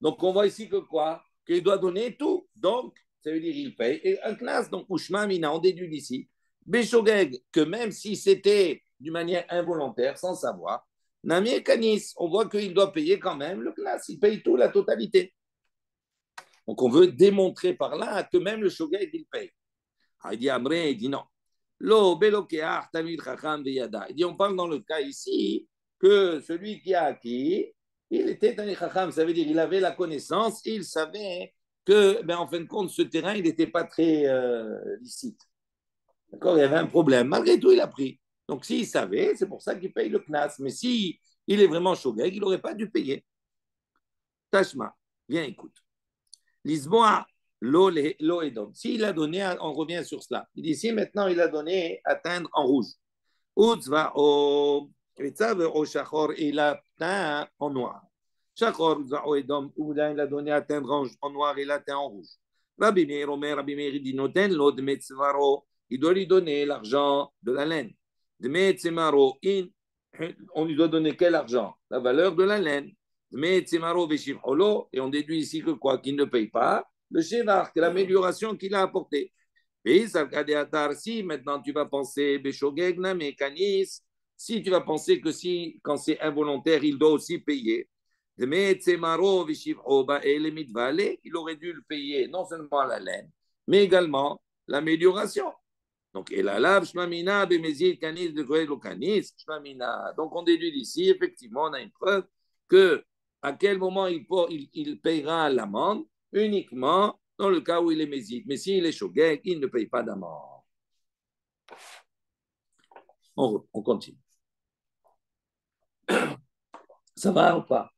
Donc on voit ici que quoi? Qu'il doit donner tout. Donc, ça veut dire qu'il paye. Et un classe, donc Ushma Mina, on déduit d'ici. Béchogeg, que même si c'était d'une manière involontaire, sans savoir, Nami Kanis, on voit qu'il doit payer quand même le classe, il paye tout, la totalité. Donc on veut démontrer par là que même le Shogeg, il paye. Il dit Amré, il dit non. Lo belokeach tamid chacham veyada. Il dit on parle dans le cas ici que celui qui a acquis, il était un chacham, ça veut dire il avait la connaissance, il savait que, en fin de compte, ce terrain, il n'était pas très licite. D'accord, il y avait un problème. Malgré tout, il a pris. Donc, s'il savait, c'est pour ça qu'il paye le knas. Mais si il est vraiment shogeg, il n'aurait pas dû payer. Tashma, viens, écoute. Lisboa, lo edom. S'il a donné, on revient sur cela. Il dit, si maintenant il a donné à teindre en rouge. Utzva o shachor, il a teint en noir. Shachor, utzva o edom, ou il a donné à teindre en noir, il a teint en rouge. Rabbi Meir, Omer, Rabbi Meir, dit, noten lo de metzvaro. Il doit lui donner l'argent de la laine. On lui doit donner quel argent? La valeur de la laine. Et on déduit ici que quoi? Qu'il ne paye pas le shevar, que l'amélioration qu'il a apportée. Si maintenant tu vas penser, si tu vas penser que si, quand c'est involontaire, il doit aussi payer. Il aurait dû le payer non seulement la laine, mais également l'amélioration. Donc, et la lave, shmamina, bemezid, kanis, de goel, kanis, shmamina. Donc, on déduit d'ici, effectivement, on a une preuve que à quel moment il payera l'amende? Uniquement dans le cas où il est mésite. Mais s'il est shogeg, il ne paye pas d'amende. On continue. Ça va ou pas?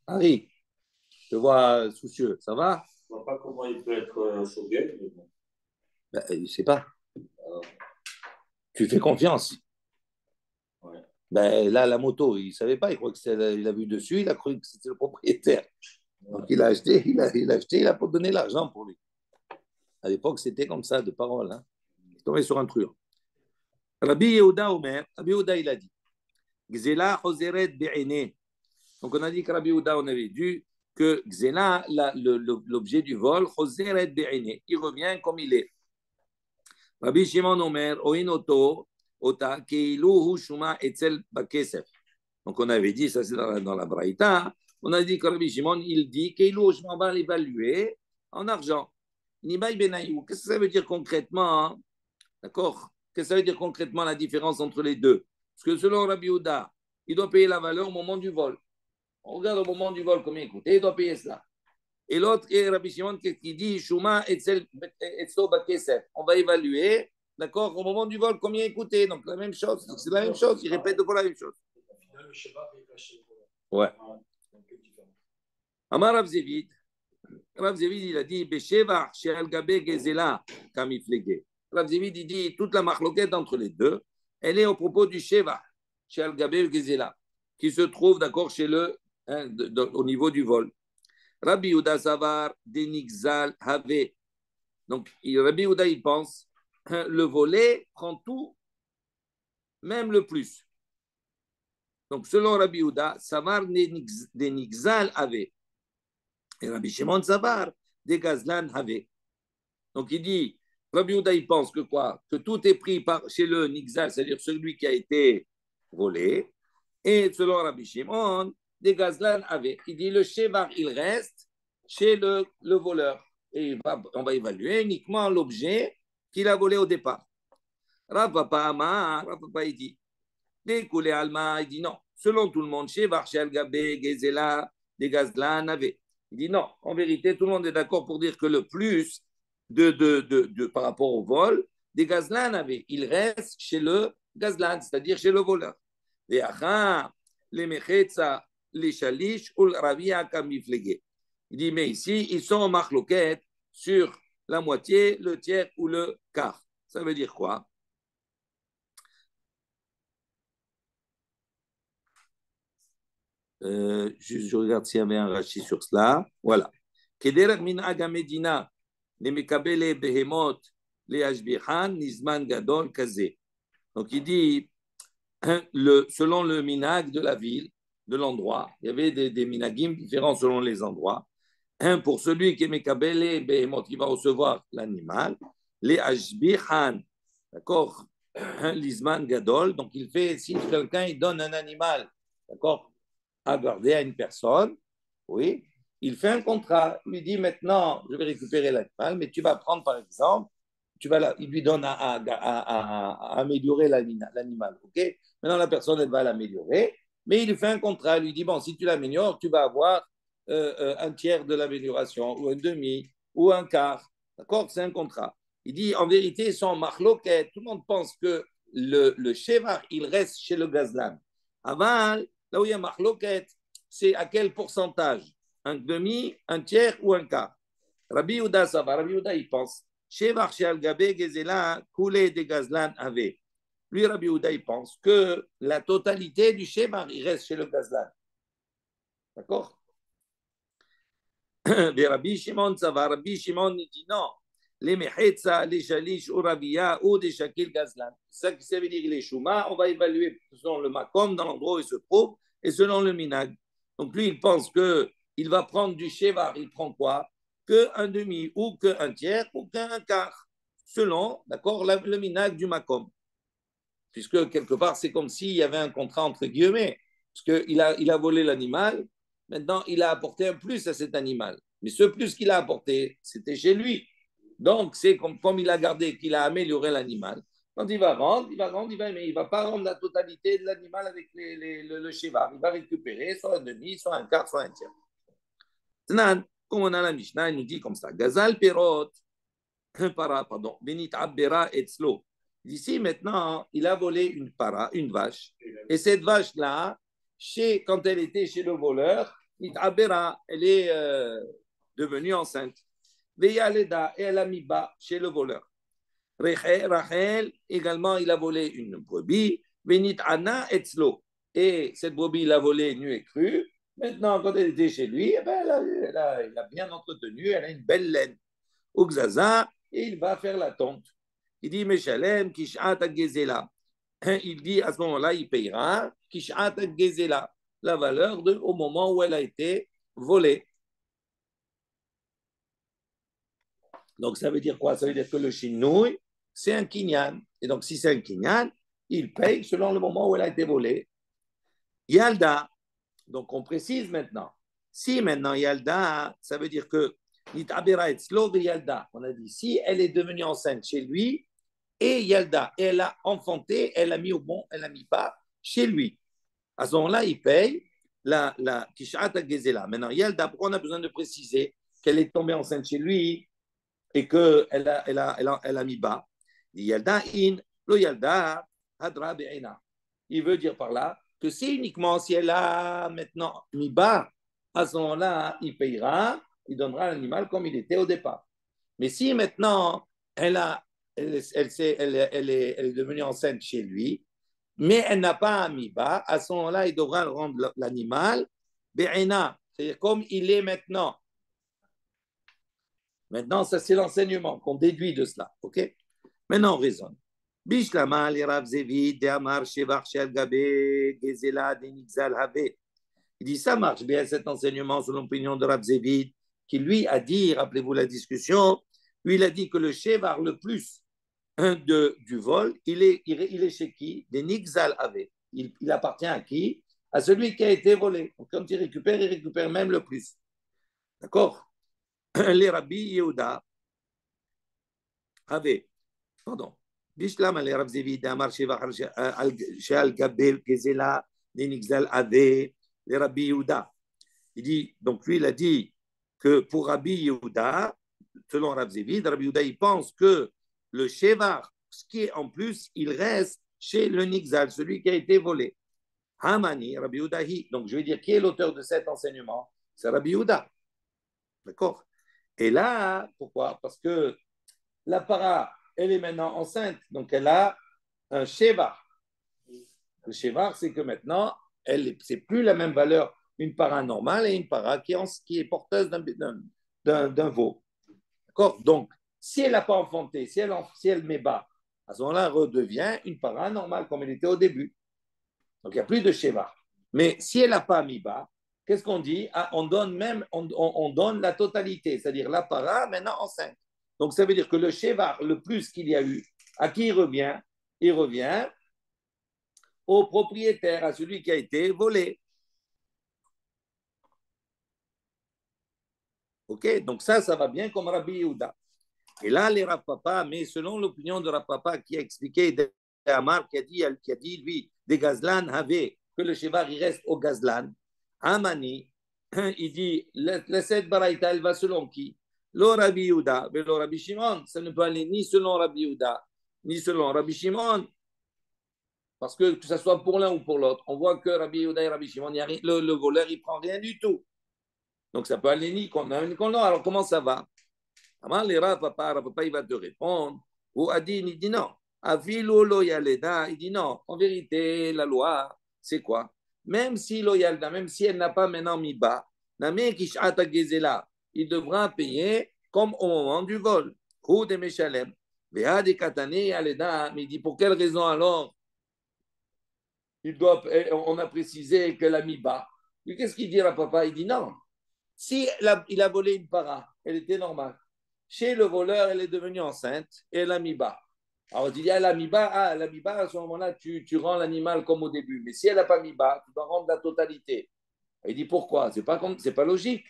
Harry, je te vois soucieux. Ça va? Je ne vois pas comment il peut être shogeg, mais bon. Ben, je ne sais pas. Tu fais confiance. Ouais. Ben, là, la moto, il ne savait pas. Il croit que il a vu dessus. Il a cru que c'était le propriétaire. Donc, il a acheté. Il a pas donné l'argent pour lui. À l'époque, c'était comme ça, de parole. Hein. Il est tombé sur un truand. Rabbi Yehuda Omer, Rabbi Yehuda, il a dit Gzela Choseret Be'ene. Donc, on a dit que Rabbi Yehuda, on avait dit que Gzela, l'objet du vol, Choseret Be'ene, il revient comme il est. Rabbi Shimon Omer, Oinoto, Ota, Keilu Hushuma Etzel Bakesef. Donc, on avait dit, ça c'est dans la Braïta, on a dit que Rabbi Shimon, il dit Keilu Hushuma, on va l'évaluer en argent. Nibaï Benayou, qu'est-ce que ça veut dire concrètement? Hein? D'accord? Qu'est-ce que ça veut dire concrètement la différence entre les deux? Parce que selon Rabbi Yehuda, il doit payer la valeur au moment du vol. On regarde au moment du vol combien il coûte et il doit payer cela. Et l'autre est Rabbi Shimon qui dit Shuma Etzel Bakesef. On va évaluer, d'accord, au moment du vol combien il coûtait. Donc la même chose, c'est la même chose, il répète la même chose. Ouais. Amar Rav Zevid, il a dit Besheva Sheal Gabe Gezela Kamiflege. Rav Zevid, il dit toute la marloquette entre les deux, elle est au propos du Sheva Sheal Gabe Gezela, qui se trouve, d'accord, chez au niveau du vol. Rabbi Yehuda Savar Denixal Have. Donc, Rabbi Yehuda, il pense, le volet prend tout, même le plus. Donc, selon Rabbi Yehuda, Savar Denixal Have. Et Rabbi Shimon Savar des Gazlan Have. Donc, il dit, Rabbi Yehuda, il pense que quoi? Que tout est pris chez le Nixal, c'est-à-dire celui qui a été volé. Et selon Rabbi Shimon, des Gazlan Have. Il dit, le Shevar, il reste chez le voleur. Et on va évaluer uniquement l'objet qu'il a volé au départ. Rav Papa, il dit, découlé Alma, il dit non. Selon tout le monde, chez Varchel Gabé, Gezela, des Gazlan avait. Il dit non. En vérité, tout le monde est d'accord pour dire que le plus par rapport au vol, des Gazlan avait. Il reste chez le Gazlan, c'est-à-dire chez le voleur. Les Acham, les Mechetza, les Shalish ou le Ravia Kamiflege. Il dit, mais ici, ils sont en marloquette sur la moitié, le tiers ou le quart. Ça veut dire quoi? Je regarde s'il y avait un rachis sur cela. Voilà. Kederach min agamedina, les mekabele behemot, les ashbihan, nizman gadol kaze. Donc il dit, selon le minag de la ville, de l'endroit, il y avait des minagim différents selon les endroits. Pour celui qui est mekabele behemot, qui va recevoir l'animal, les ashbihan, d'accord, l'isman gadol. Donc il fait, si quelqu'un il donne un animal, d'accord, à garder à une personne, oui, il fait un contrat, il lui dit maintenant, je vais récupérer l'animal, mais tu vas prendre par exemple, il lui donne à améliorer l'animal, ok? Maintenant la personne, elle va l'améliorer, mais il lui fait un contrat, il lui dit, bon, si tu l'améliores, tu vas avoir un tiers de l'amélioration, ou un demi, ou un quart, d'accord? C'est un contrat. Il dit, en vérité, ils sont en marloquette, tout le monde pense que le shevar, il reste chez le gazlan. Aval, là où il y a marloquette, c'est à quel pourcentage? Un demi, un tiers ou un quart? Rabbi Yehuda, ça va. Rabbi Yehuda, il pense. Shevar Sheal Gabe Gezela, Koulé de Gazlan avait. Lui, Rabbi Yehuda, il pense que la totalité du Shevar, il reste chez le Gazlan. D'accord? Mais Rabbi Shimon, ça va. Rabbi Shimon, il dit non. Les Mehetza, les Shalish, ou Rabia, ou des Shakil Gazlan. Ça veut dire les Shuma, on va évaluer selon le Makom, dans l'endroit où il se trouve, et selon le Minag. Donc lui, il pense qu'il va prendre du Shevar, il prend quoi? Qu'un demi, ou qu'un tiers, ou qu'un quart, selon, d'accord, le Minag du Makom. Puisque quelque part, c'est comme s'il y avait un contrat entre guillemets. Parce qu'il a volé l'animal, maintenant il a apporté un plus à cet animal. Mais ce plus qu'il a apporté, c'était chez lui. Donc, c'est comme il a gardé, qu'il a amélioré l'animal. Quand il va rendre, mais il ne va pas rendre la totalité de l'animal avec le cheval. Il va récupérer soit un demi, soit un quart, soit un tiers. Tnan, comme on a la Mishnah, il nous dit comme ça. Gazal perot, pardon, benit abbera etzlo. Ici, maintenant, il a volé une para, une vache. Et cette vache-là, quand elle était chez le voleur, Abera, elle est devenue enceinte. Veyaleda, et elle a mis bas chez le voleur. Rachel, également, il a volé une brebis. Venit Anna etzlo. Et cette brebis, il a volé nue et crue. Maintenant, quand elle était chez lui, eh ben, elle a bien entretenu, elle a une belle laine. Uxaza, et il va faire la tonte. Il dit, Meshalem, Kishat Gezela. Il dit, à ce moment-là, il payera Kishat Gezela, la valeur au moment où elle a été volée. Donc, ça veut dire quoi? Ça veut dire que le chinouille, c'est un kinyan. Et donc, si c'est un kinyan, il paye selon le moment où elle a été volée. Yalda, donc on précise maintenant. Si maintenant Yalda, ça veut dire que Yalda, on a dit, si elle est devenue enceinte chez lui, et Yalda, elle a enfanté, elle a mis au bon, elle a mis pas chez lui. À ce moment-là, il paye la Kishat Gezela. Maintenant, Yalda, pourquoi on a besoin de préciser qu'elle est tombée enceinte chez lui et qu'elle a mis bas? Yalda in, lo Yalda, hadra be'ena. Il veut dire par là que c'est uniquement si elle a maintenant mis bas, à ce moment-là, il payera, il donnera l'animal comme il était au départ. Mais si maintenant, elle est devenue enceinte chez lui, mais elle n'a pas mis bas, à ce moment-là, il devra rendre l'animal be'ena, c'est-à-dire comme il est maintenant. Maintenant, ça c'est l'enseignement qu'on déduit de cela. Ok? Maintenant, on raisonne. Bishlama li Rav Zevid de Amar Shevach Shel Gabe Gezela de Nixal Habe. Il dit ça marche bien cet enseignement selon l'opinion de Rav Zevid, qui lui a dit, rappelez-vous la discussion, lui il a dit que le Shevar le plus du vol, il est chez qui? Des Nixal Have. Il appartient à qui? À celui qui a été volé. Donc quand il récupère même le plus. D'accord? Les Rabbi Yehuda avaient, pardon, Bishlam les Rav Zevid, Amar Sheva Sheal Gabel Gezela, les Nixal Have, les Rabbi Yehuda. Il dit, donc lui, il a dit que pour Rabbi Yehuda, selon Rav Zevid, Rabbi Yehuda, il pense que le Shevar, ce qui est en plus, il reste chez le Nixal, celui qui a été volé. Hamani, Rabbi Yehuda, donc je vais dire, qui est l'auteur de cet enseignement? C'est Rabbi Yehuda. D'accord? Et là, pourquoi? Parce que la para, elle est maintenant enceinte, donc elle a un Shevar. Le Shevar, c'est que maintenant, c'est plus la même valeur une para normale et une para qui est porteuse d'un veau. D'accord? Donc, si elle n'a pas enfanté, si elle met bas, à ce moment-là, elle redevient une para normale comme elle était au début. Donc, il n'y a plus de Shevar. Mais si elle n'a pas mis bas, qu'est-ce qu'on dit? On donne la totalité, c'est-à-dire la para maintenant enceinte. Donc, ça veut dire que le Shevar, le plus qu'il y a eu, à qui il revient? Il revient au propriétaire, à celui qui a été volé. Ok, donc ça va bien comme Rabbi Yehuda. Et là, les Rav Papa, mais selon l'opinion de Rav Papa qui a expliqué, Amar qui a dit lui, des Gazlan avait, que le Shevar il reste au Gazlan. Amani, il dit, la cette baraïta, elle va selon qui? Lo Rabbi Yehuda, mais lo Rabbi Shimon, ça ne peut aller ni selon Rabbi Yehuda, ni selon Rabbi Shimon. Parce que ce soit pour l'un ou pour l'autre, on voit que Rabbi Yehuda et Rabbi Shimon, le voleur, il ne prend rien du tout. Donc ça peut aller ni qu'on a, ni qu'on a. Alors comment ça va? Avant les Rav Papa, il va te répondre. Ou Adin, il dit non. Avilo lo yaleda, il dit non. En vérité, la loi, c'est quoi? Même si lo yalda, même si elle n'a pas maintenant mis bas, namé kishata gezela, il devra payer comme au moment du vol. Ou de Meshalem. Veha de katane yaleda, mais il dit pour quelle raison alors? On a précisé qu'elle a mis bas. Qu'est-ce qu'il dit à papa? Il dit non. Si il a volé une para, elle était normale. Chez le voleur, elle est devenue enceinte et elle a mis bas. Alors tu dis, elle a mis bas, à ce moment-là, tu rends l'animal comme au début. Mais si elle n'a pas mis bas, tu dois rendre la totalité. Il dit pourquoi? C'est pas logique.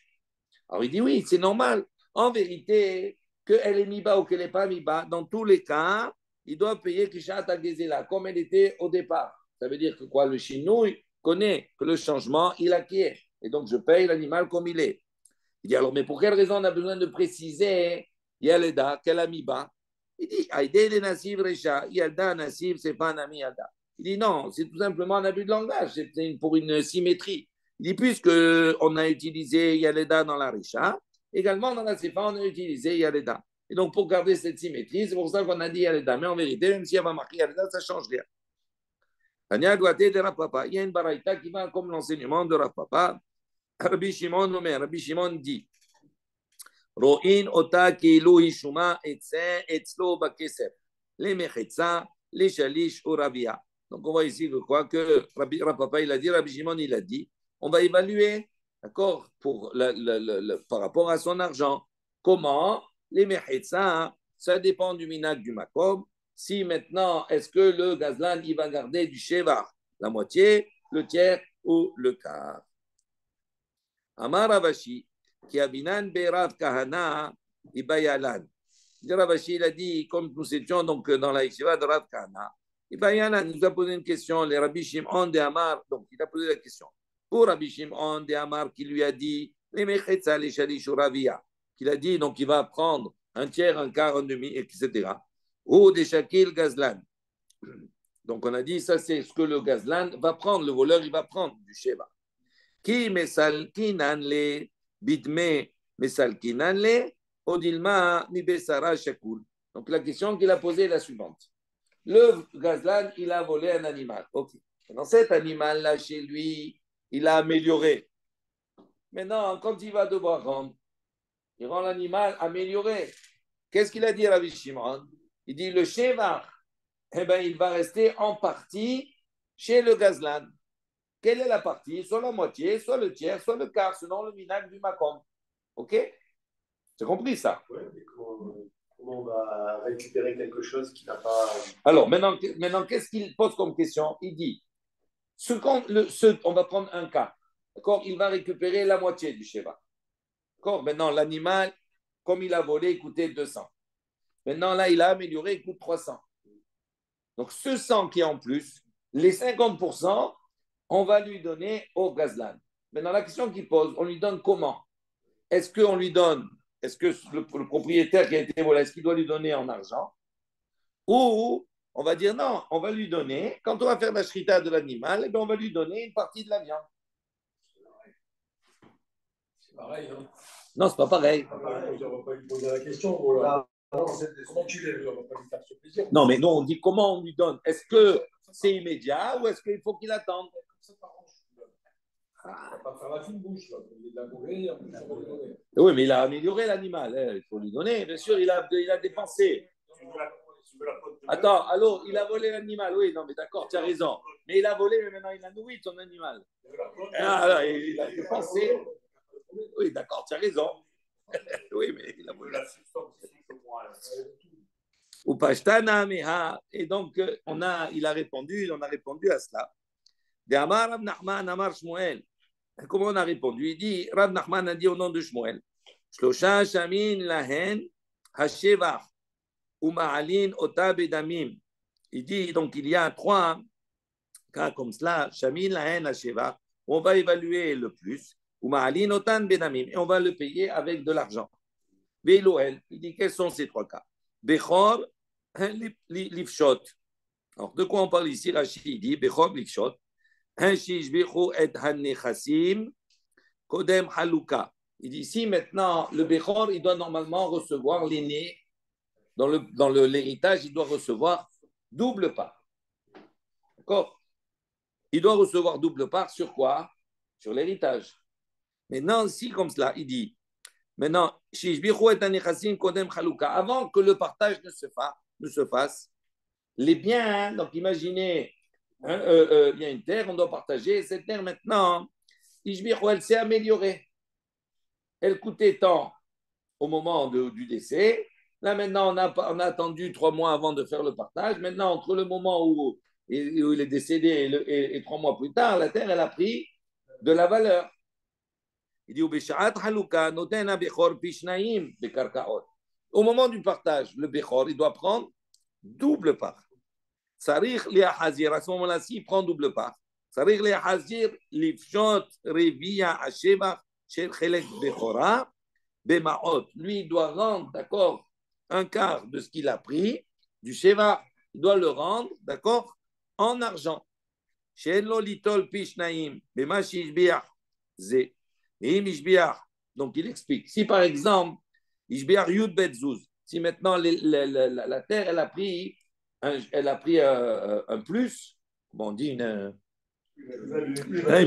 Alors il dit oui, c'est normal. En vérité, qu'elle ait mis bas ou qu'elle n'ait pas mis bas, dans tous les cas, il doit payer Kishat Agezela, comme elle était au départ. Ça veut dire que quoi? Le Shinouï connaît que le changement, il acquiert. Et donc, je paye l'animal comme il est. Il dit alors, mais pour quelle raison on a besoin de préciser Yaleda, quel amiba? Il dit Aïdé de Nassib Recha, Yalda Nassib, c'est pas un ami Yalda. Il dit non, c'est tout simplement un abus de langage, c'est pour une symétrie. Il dit puisque on a utilisé Yaleda dans la Recha, également dans la Sefa, on a utilisé Yaleda. Et donc, pour garder cette symétrie, c'est pour ça qu'on a dit Yaleda. Mais en vérité, même si elle va marquer Yaleda, ça ne change rien. Tania Douate de Rav Papa. Il y a une baraïta qui va comme l'enseignement de Rav Papa. Rabbi Shimon dit Ro'in ota kilu hishuma etzlo bakesef. Les mechetza, les shalish ou ravia. Donc, on voit ici que Rav Papa, il a dit, Rabbi Shimon, il a dit, on va évaluer, d'accord, par rapport à son argent. Comment les mechetza, ça dépend du minag du makom. Si maintenant, est-ce que le gazlan, il va garder du shevar, la moitié, le tiers ou le quart. Amar Ravashi, qui abinan berav kahana, ibayalan. Ravashi, il a dit, comme nous étions donc dans la yeshiva de Rav Kahana, ibayalan nous a posé une question, les Rabbi Shimon de Amar, donc il a posé la question. Pour Rabbi Shimon de Amar, qui lui a dit, les mechetza, les shalish ou ravia, qu'il a dit, donc il va prendre un tiers, un quart, un demi, etc. Ou des shakil gazlan. Donc on a dit, ça c'est ce que le gazlan va prendre, le voleur il va prendre du sheva. Qui mesalkinan le bidme mesalkinan le odilma mi besara shakul. Donc la question qu'il a posée est la suivante. Le gazlan, il a volé un animal. Ok. Dans cet animal-là, chez lui, il a amélioré. Maintenant, quand il va devoir rendre, il rend l'animal amélioré. Qu'est-ce qu'il a dit à Rabbi Shimon? Il dit le shevar, eh ben, il va rester en partie chez le gazlan. Quelle est la partie? Soit la moitié, soit le tiers, soit le quart, selon le minag du makom. Ok? Tu as compris ça? Oui, mais comment on va récupérer quelque chose qui n'a pas. Alors, maintenant qu'est-ce qu'il pose comme question? Il dit on va prendre un cas. D'accord? Il va récupérer la moitié du shevar. D'accord? Maintenant, l'animal, comme il a volé, il coûtait 200. Maintenant, là, il a amélioré, il coûte 300. Donc, ce 100 qui est en plus, les 50%, on va lui donner au gazlan. Maintenant, la question qu'il pose, on lui donne comment? Est-ce que le propriétaire qui a été volé, est-ce qu'il doit lui donner en argent? Ou on va dire non, on va lui donner, quand on va faire la shrita de l'animal, eh bien, on va lui donner une partie de la viande. C'est pareil, non? Non, c'est pas pareil. On ne va pas lui poser la question. Voilà. Comment tu l'aimes? On ne va pas lui faire ce plaisir. Non, mais nous, on dit comment on lui donne. Est-ce que c'est immédiat ou est-ce qu'il faut qu'il attende? On ne va pas faire la fine bouche. Là. Il l'a volé, on va lui donner. Oui, mais il a amélioré l'animal. Il faut lui donner. Bien sûr, il a dépensé. Attends, alors, il a volé l'animal. Oui, non, mais d'accord, tu as raison. Mais il a volé, mais maintenant il a nourri son animal. Alors, il a dépensé. Oui, d'accord, tu as raison. Oui, mais il a volé. Ou Pashtana Meha. Et donc, on a répondu à cela. De Amar Rav Nachman, Amar Shmuel. Comment on a répondu? Il dit, Rav Nachman a dit au nom de Shmuel, Shlosha Shamin Lahen Hasheva Uma'alin Ota Bedamim. Il dit, donc il y a 3 cas comme cela, Shamin Lahen Hasheva, on va évaluer le plus, Uma'alin Otan Bedamim, et on va le payer avec de l'argent. Veloel, il dit, quels sont ces 3 cas? Bechor, Lifshot. Alors, de quoi on parle ici? Rachid dit, Bechor, Lifshot. Il dit ici maintenant, le Bechor, il doit normalement recevoir l'aîné. Dans l'héritage, il doit recevoir double part. D'accord? Il doit recevoir double part sur quoi? Sur l'héritage. Maintenant, ici, comme cela, il dit maintenant, avant que le partage ne se fasse, les biens, donc imaginez, il y a une terre, on doit partager. Cette terre, maintenant, elle s'est améliorée. Elle coûtait tant au moment du décès. Là, maintenant, on a attendu 3 mois avant de faire le partage. Maintenant, entre le moment où il est décédé et 3 mois plus tard, la terre, elle a pris de la valeur. Il dit, au moment du partage, le Bechor, il doit prendre double part. Sarich Hazir, à ce moment-là, s'il prend double part, Sarich Hazir, Lifshot, Revia, Asheva, Shel Chelek Bechora, Bemaot. Lui, il doit rendre, d'accord, un quart de ce qu'il a pris, du Sheva, il doit le rendre, d'accord, en argent. Shel Lo Litol Pishnaim, Bema Shishbiach, Ze. Et Mishbiach. Donc, il explique. Si, par exemple, Ishbiach Yud Betzuz, si maintenant la terre, elle a pris un plus, comment on dit, une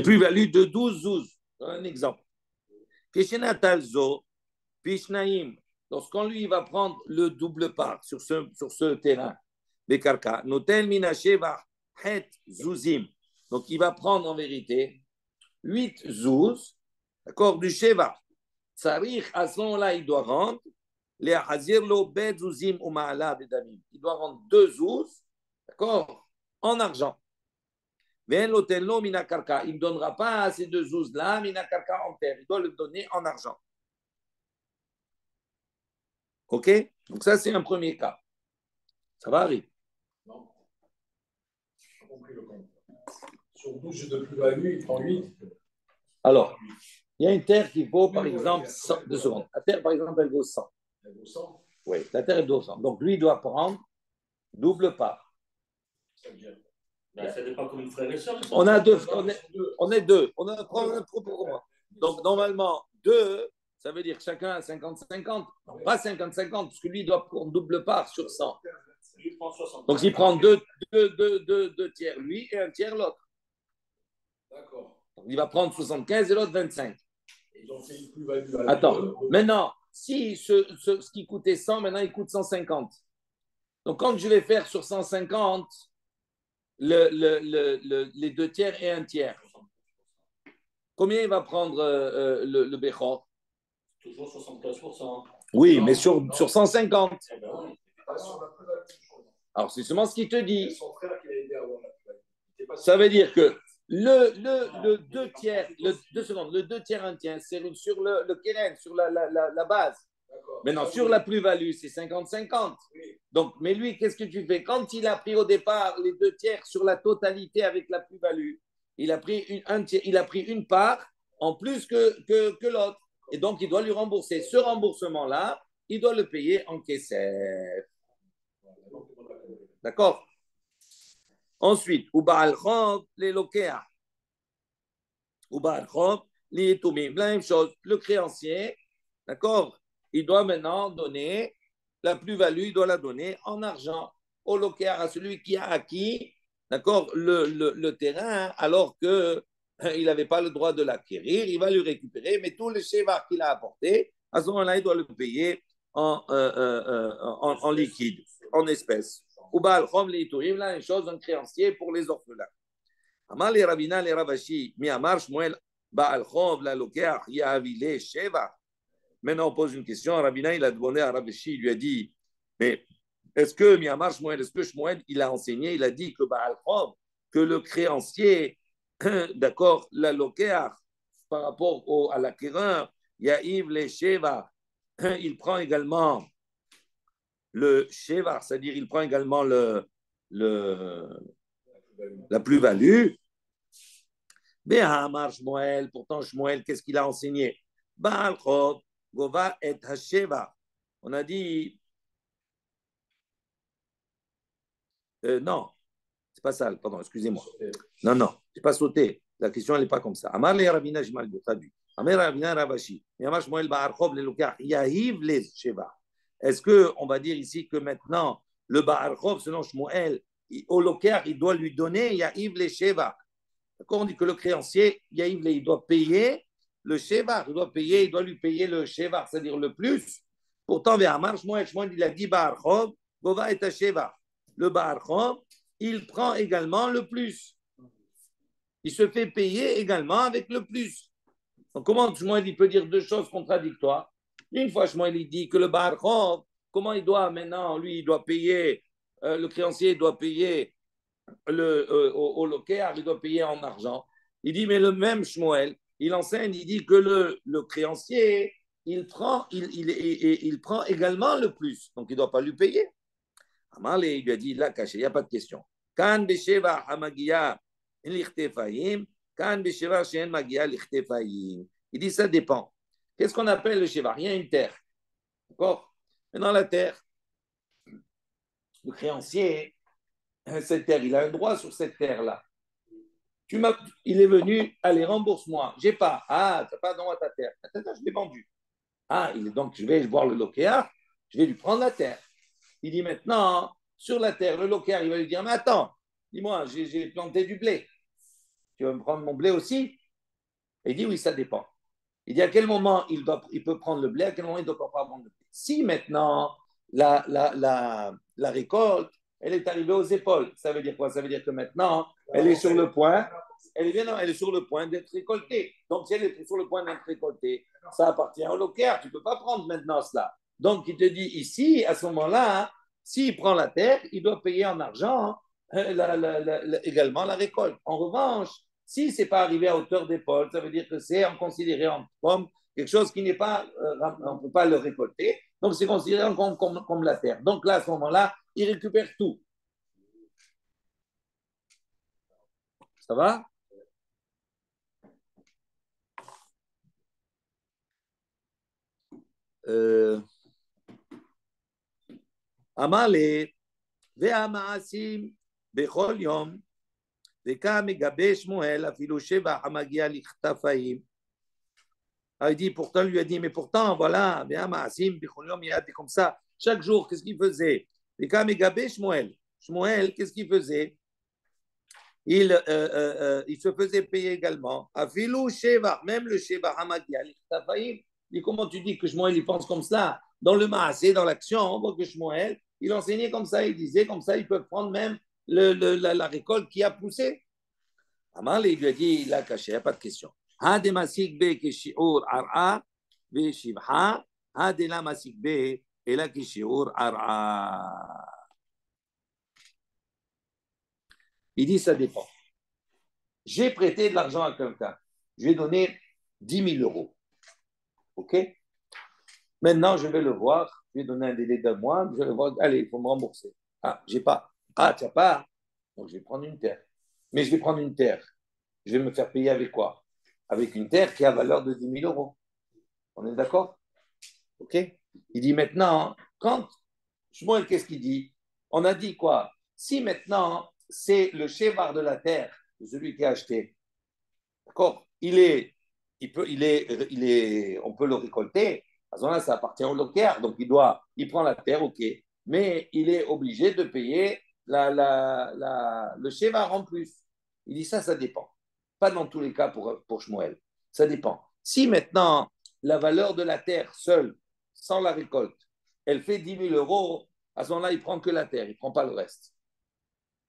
plus-value de 12 zouz. Un exemple. Keshenatalzo, Pishnaim, lorsqu'on lui va prendre le double part sur ce terrain, Bekarka, Notel Minasheva Het Zuzim. Donc il va prendre en vérité 8 zouz, d'accord, du Sheva. Tsarich, à ce moment-là, il doit rendre les Hazirlo Bet Zuzim ou Ma'ala Bedamim. Il doit rendre 2 zouz, d'accord, en argent. Il ne donnera pas ces 2 zouz-là, Minakarka en terre. Il doit le donner en argent. OK? Donc ça, c'est un premier cas. Ça va arriver. Non. J'ai compris le compte. Sur 12 de plus-value, il prend 8. Alors, il y a une terre qui vaut, par exemple, 100. 2 secondes. La terre, par exemple, elle vaut 100. Elle vaut 100. Oui, la terre, elle vaut 100. Donc, lui, il doit prendre double part. C'est-à-dire, ça dépend comme une frère et sœur. On a deux. On est deux. On a un trop pour moi. Donc, normalement, 2, ça veut dire que chacun a 50-50. Pas 50-50, parce que lui, il doit prendre double part sur 100. Lui, il prend 60. Donc, il prend deux tiers, lui, et un tiers, l'autre. D'accord. Donc, il va prendre 75 et l'autre 25. Ils ont fait une plus-value. Attends, maintenant, si ce qui coûtait 100, maintenant, il coûte 150. Donc, quand je vais faire sur 150, les 2 tiers et un tiers, combien il va prendre le Bechor? Toujours 75%. Oui, mais sur 150. Eh ben oui. Alors, c'est seulement ce qu'il te dit. Son frère qui a aidé à avoir la plus-value. Ça veut dire que le 2 tiers, le 2 tiers, un tiers, c'est sur le Keren, sur la base. Maintenant, sur la plus-value, c'est 50-50. Oui. Donc, mais lui, qu'est-ce que tu fais? Quand il a pris au départ les 2 tiers sur la totalité avec la plus-value, il a pris une part en plus que l'autre. Et donc, il doit lui rembourser. Ce remboursement-là, il doit le payer en kesef. D'accord? Ensuite, Uba'al Chov, les Lokea. Uba'al Chov, les Yetumim. La même chose, le créancier, d'accord? Il doit maintenant donner la plus-value, il doit la donner en argent au Lokea, à celui qui a acquis, d'accord, le terrain, alors qu'il n'avait pas le droit de l'acquérir. Il va lui récupérer, mais tout le Sheva qu'il a apporté, à ce moment-là, il doit le payer en liquide, en espèces. Ou Baal Chom les Iturim, la même chose, un créancier pour les orphelins. Amar les Ravina, les Ravashi, mi Amar Shmuel, Baal Chom, la Lokeach, Yahavile, Sheva. Maintenant, on pose une question. Ravina, il a demandé à Ravashi, il lui a dit, mais est-ce que mi Amar Shmuel, est-ce que Shmuel, il a enseigné, il a dit que Baal Chom, que le créancier, d'accord, la Lokeach, par rapport à l'acquéreur, Yahiv les Sheva, il prend également le Shevar, c'est-à-dire il prend également la plus-value. Behamar Shmuel, pourtant Shmuel, qu'est-ce qu'il a enseigné? Baal Chov, Gova et Hasheva. On a dit. Non, c'est pas ça, pardon, excusez-moi. Non, c'est pas sauté. La question, elle n'est pas comme ça. Amar le Ravina, je mal traduit. Amar Ravina Ravashi. Amar Shmuel Baal Chov, le Lokar, Yahiv les Sheva. Est-ce qu'on va dire ici que maintenant, le Baal Chov, selon Shmuel, au Lokar, il doit lui donner Yahiv les Sheva. D'accord? On dit que le créancier, Yahiv les, il doit payer le Sheva. Il doit lui payer le Sheva, c'est-à-dire le plus. Pourtant, Véhamar, Shmuel, il a dit Baal Chov, Gova et Sheva. Le Baal Chov, il prend également le plus. Il se fait payer également avec le plus. Donc, comment Shmuel, il peut dire 2 choses contradictoires? Une fois, Shmuel, il dit que le Baal Chov, comment il doit maintenant, lui, il doit payer, le créancier doit payer au Lokéar, il doit payer en argent. Il dit, mais le même Shmuel, il enseigne, il dit que le créancier, il prend également le plus. Donc, il ne doit pas lui payer. Amarle, il lui a dit, là, caché, il n'y a pas de question. Kan besheva hamagia lichtefayim, kan besheva shen magia lichtefayim. Il dit, ça dépend. Qu'est-ce qu'on appelle le sheva? Il y a une terre. D'accord? Maintenant, la terre, le créancier, cette terre, il a un droit sur cette terre-là. Il est venu, allez, rembourse-moi. J'ai pas. Ah, tu n'as pas droit à ta terre. Attends, je l'ai vendu. Ah, donc je vais voir le loquéard, je vais lui prendre la terre. Il dit maintenant, sur la terre, le loquéard, il va lui dire, mais attends, dis-moi, j'ai planté du blé. Tu vas me prendre mon blé aussi? Il dit, oui, ça dépend. Il dit, à quel moment il peut prendre le blé, à quel moment il ne doit pas prendre le blé. Si maintenant, la récolte, elle est arrivée aux épaules, ça veut dire quoi? Ça veut dire que maintenant, elle est sur le point, elle est sur le point d'être récoltée. Donc, si elle est sur le point d'être récoltée, ça appartient au loquaire. Tu ne peux pas prendre maintenant cela. Donc, il te dit ici, à ce moment-là, s'il prend la terre, il doit payer en argent également la récolte. En revanche, si ce n'est pas arrivé à hauteur d'épaule, ça veut dire que c'est considéré comme quelque chose qui n'est pas, on ne peut pas le récolter. Donc, c'est considéré comme la terre. Donc, là, à ce moment-là, il récupère tout. Ça va? Amale, ve'amaasim bechol yom, ve'ka megabe Shmuel afilu sheva hamagia lichtafayim. Il dit, pourtant, lui a dit, mais pourtant, voilà, ve'amaasim bechol yom, il a dit comme ça. Chaque jour, qu'est-ce qu'il faisait? Ve'ka megabe Shmuel. Shmuel, qu'est-ce qu'il faisait? Il se faisait payer également. Afilu sheva, même le sheva hamagia lichtafayim. Et comment tu dis que Shmuel, il pense comme ça? Dans le maasé, dans l'action, on voit que Shmuel, il enseignait comme ça, il disait comme ça, ils peuvent prendre même la récolte qui a poussé. Amal, il lui a dit, il a caché, il n'y a pas de question. Hademasik be keshiur ar'a ve shivha, hadela masik be ela keshiur ar'a. Il dit, ça dépend. J'ai prêté de l'argent à quelqu'un. Je vais donner 10 000 euros. OK? Maintenant, je vais le voir. Je vais donner un délai d'un mois. Je vais le voir. Allez, il faut me rembourser. Ah, j'ai pas. Ah, tu n'as pas. Donc, je vais prendre une terre. Mais je vais prendre une terre. Je vais me faire payer avec quoi? Avec une terre qui a valeur de 10 000 euros. On est d'accord? OK? Il dit maintenant, quand. Shmuel, qu'est-ce qu'il dit? On a dit quoi? Si maintenant, c'est le chevar de la terre, celui qui a acheté, d'accord? On peut le récolter. À ce moment-là, ça appartient au loquaire. Donc, il prend la terre, OK. Mais il est obligé de payer le chevar en plus. Il dit ça dépend. Pas dans tous les cas pour Shmuel. Ça dépend. Si maintenant, la valeur de la terre seule, sans la récolte, elle fait 10 000 euros, à ce moment-là, il ne prend que la terre, il ne prend pas le reste.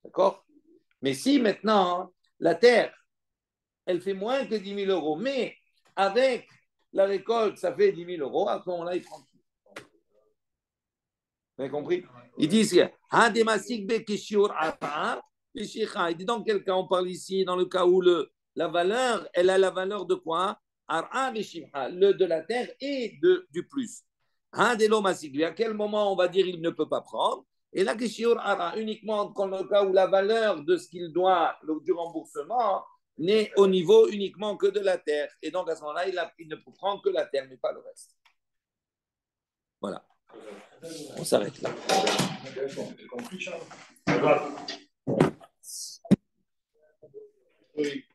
D'accord? Mais si maintenant, la terre, elle fait moins que 10 000 euros, mais avec la récolte, ça fait 10 000 euros, à ce moment-là, il prend tout. Vous avez compris? Ils disent, il dit dans quel cas on parle ici, dans le cas où la valeur, elle a la valeur de quoi? De la terre et du plus. À quel moment on va dire il ne peut pas prendre? Et la question uniquement dans le cas où la valeur de ce qu'il doit, du remboursement, n'est au niveau uniquement que de la terre. Et donc à ce moment-là, il ne peut prendre que la terre, mais pas le reste. Voilà. On s'arrête là. Oui.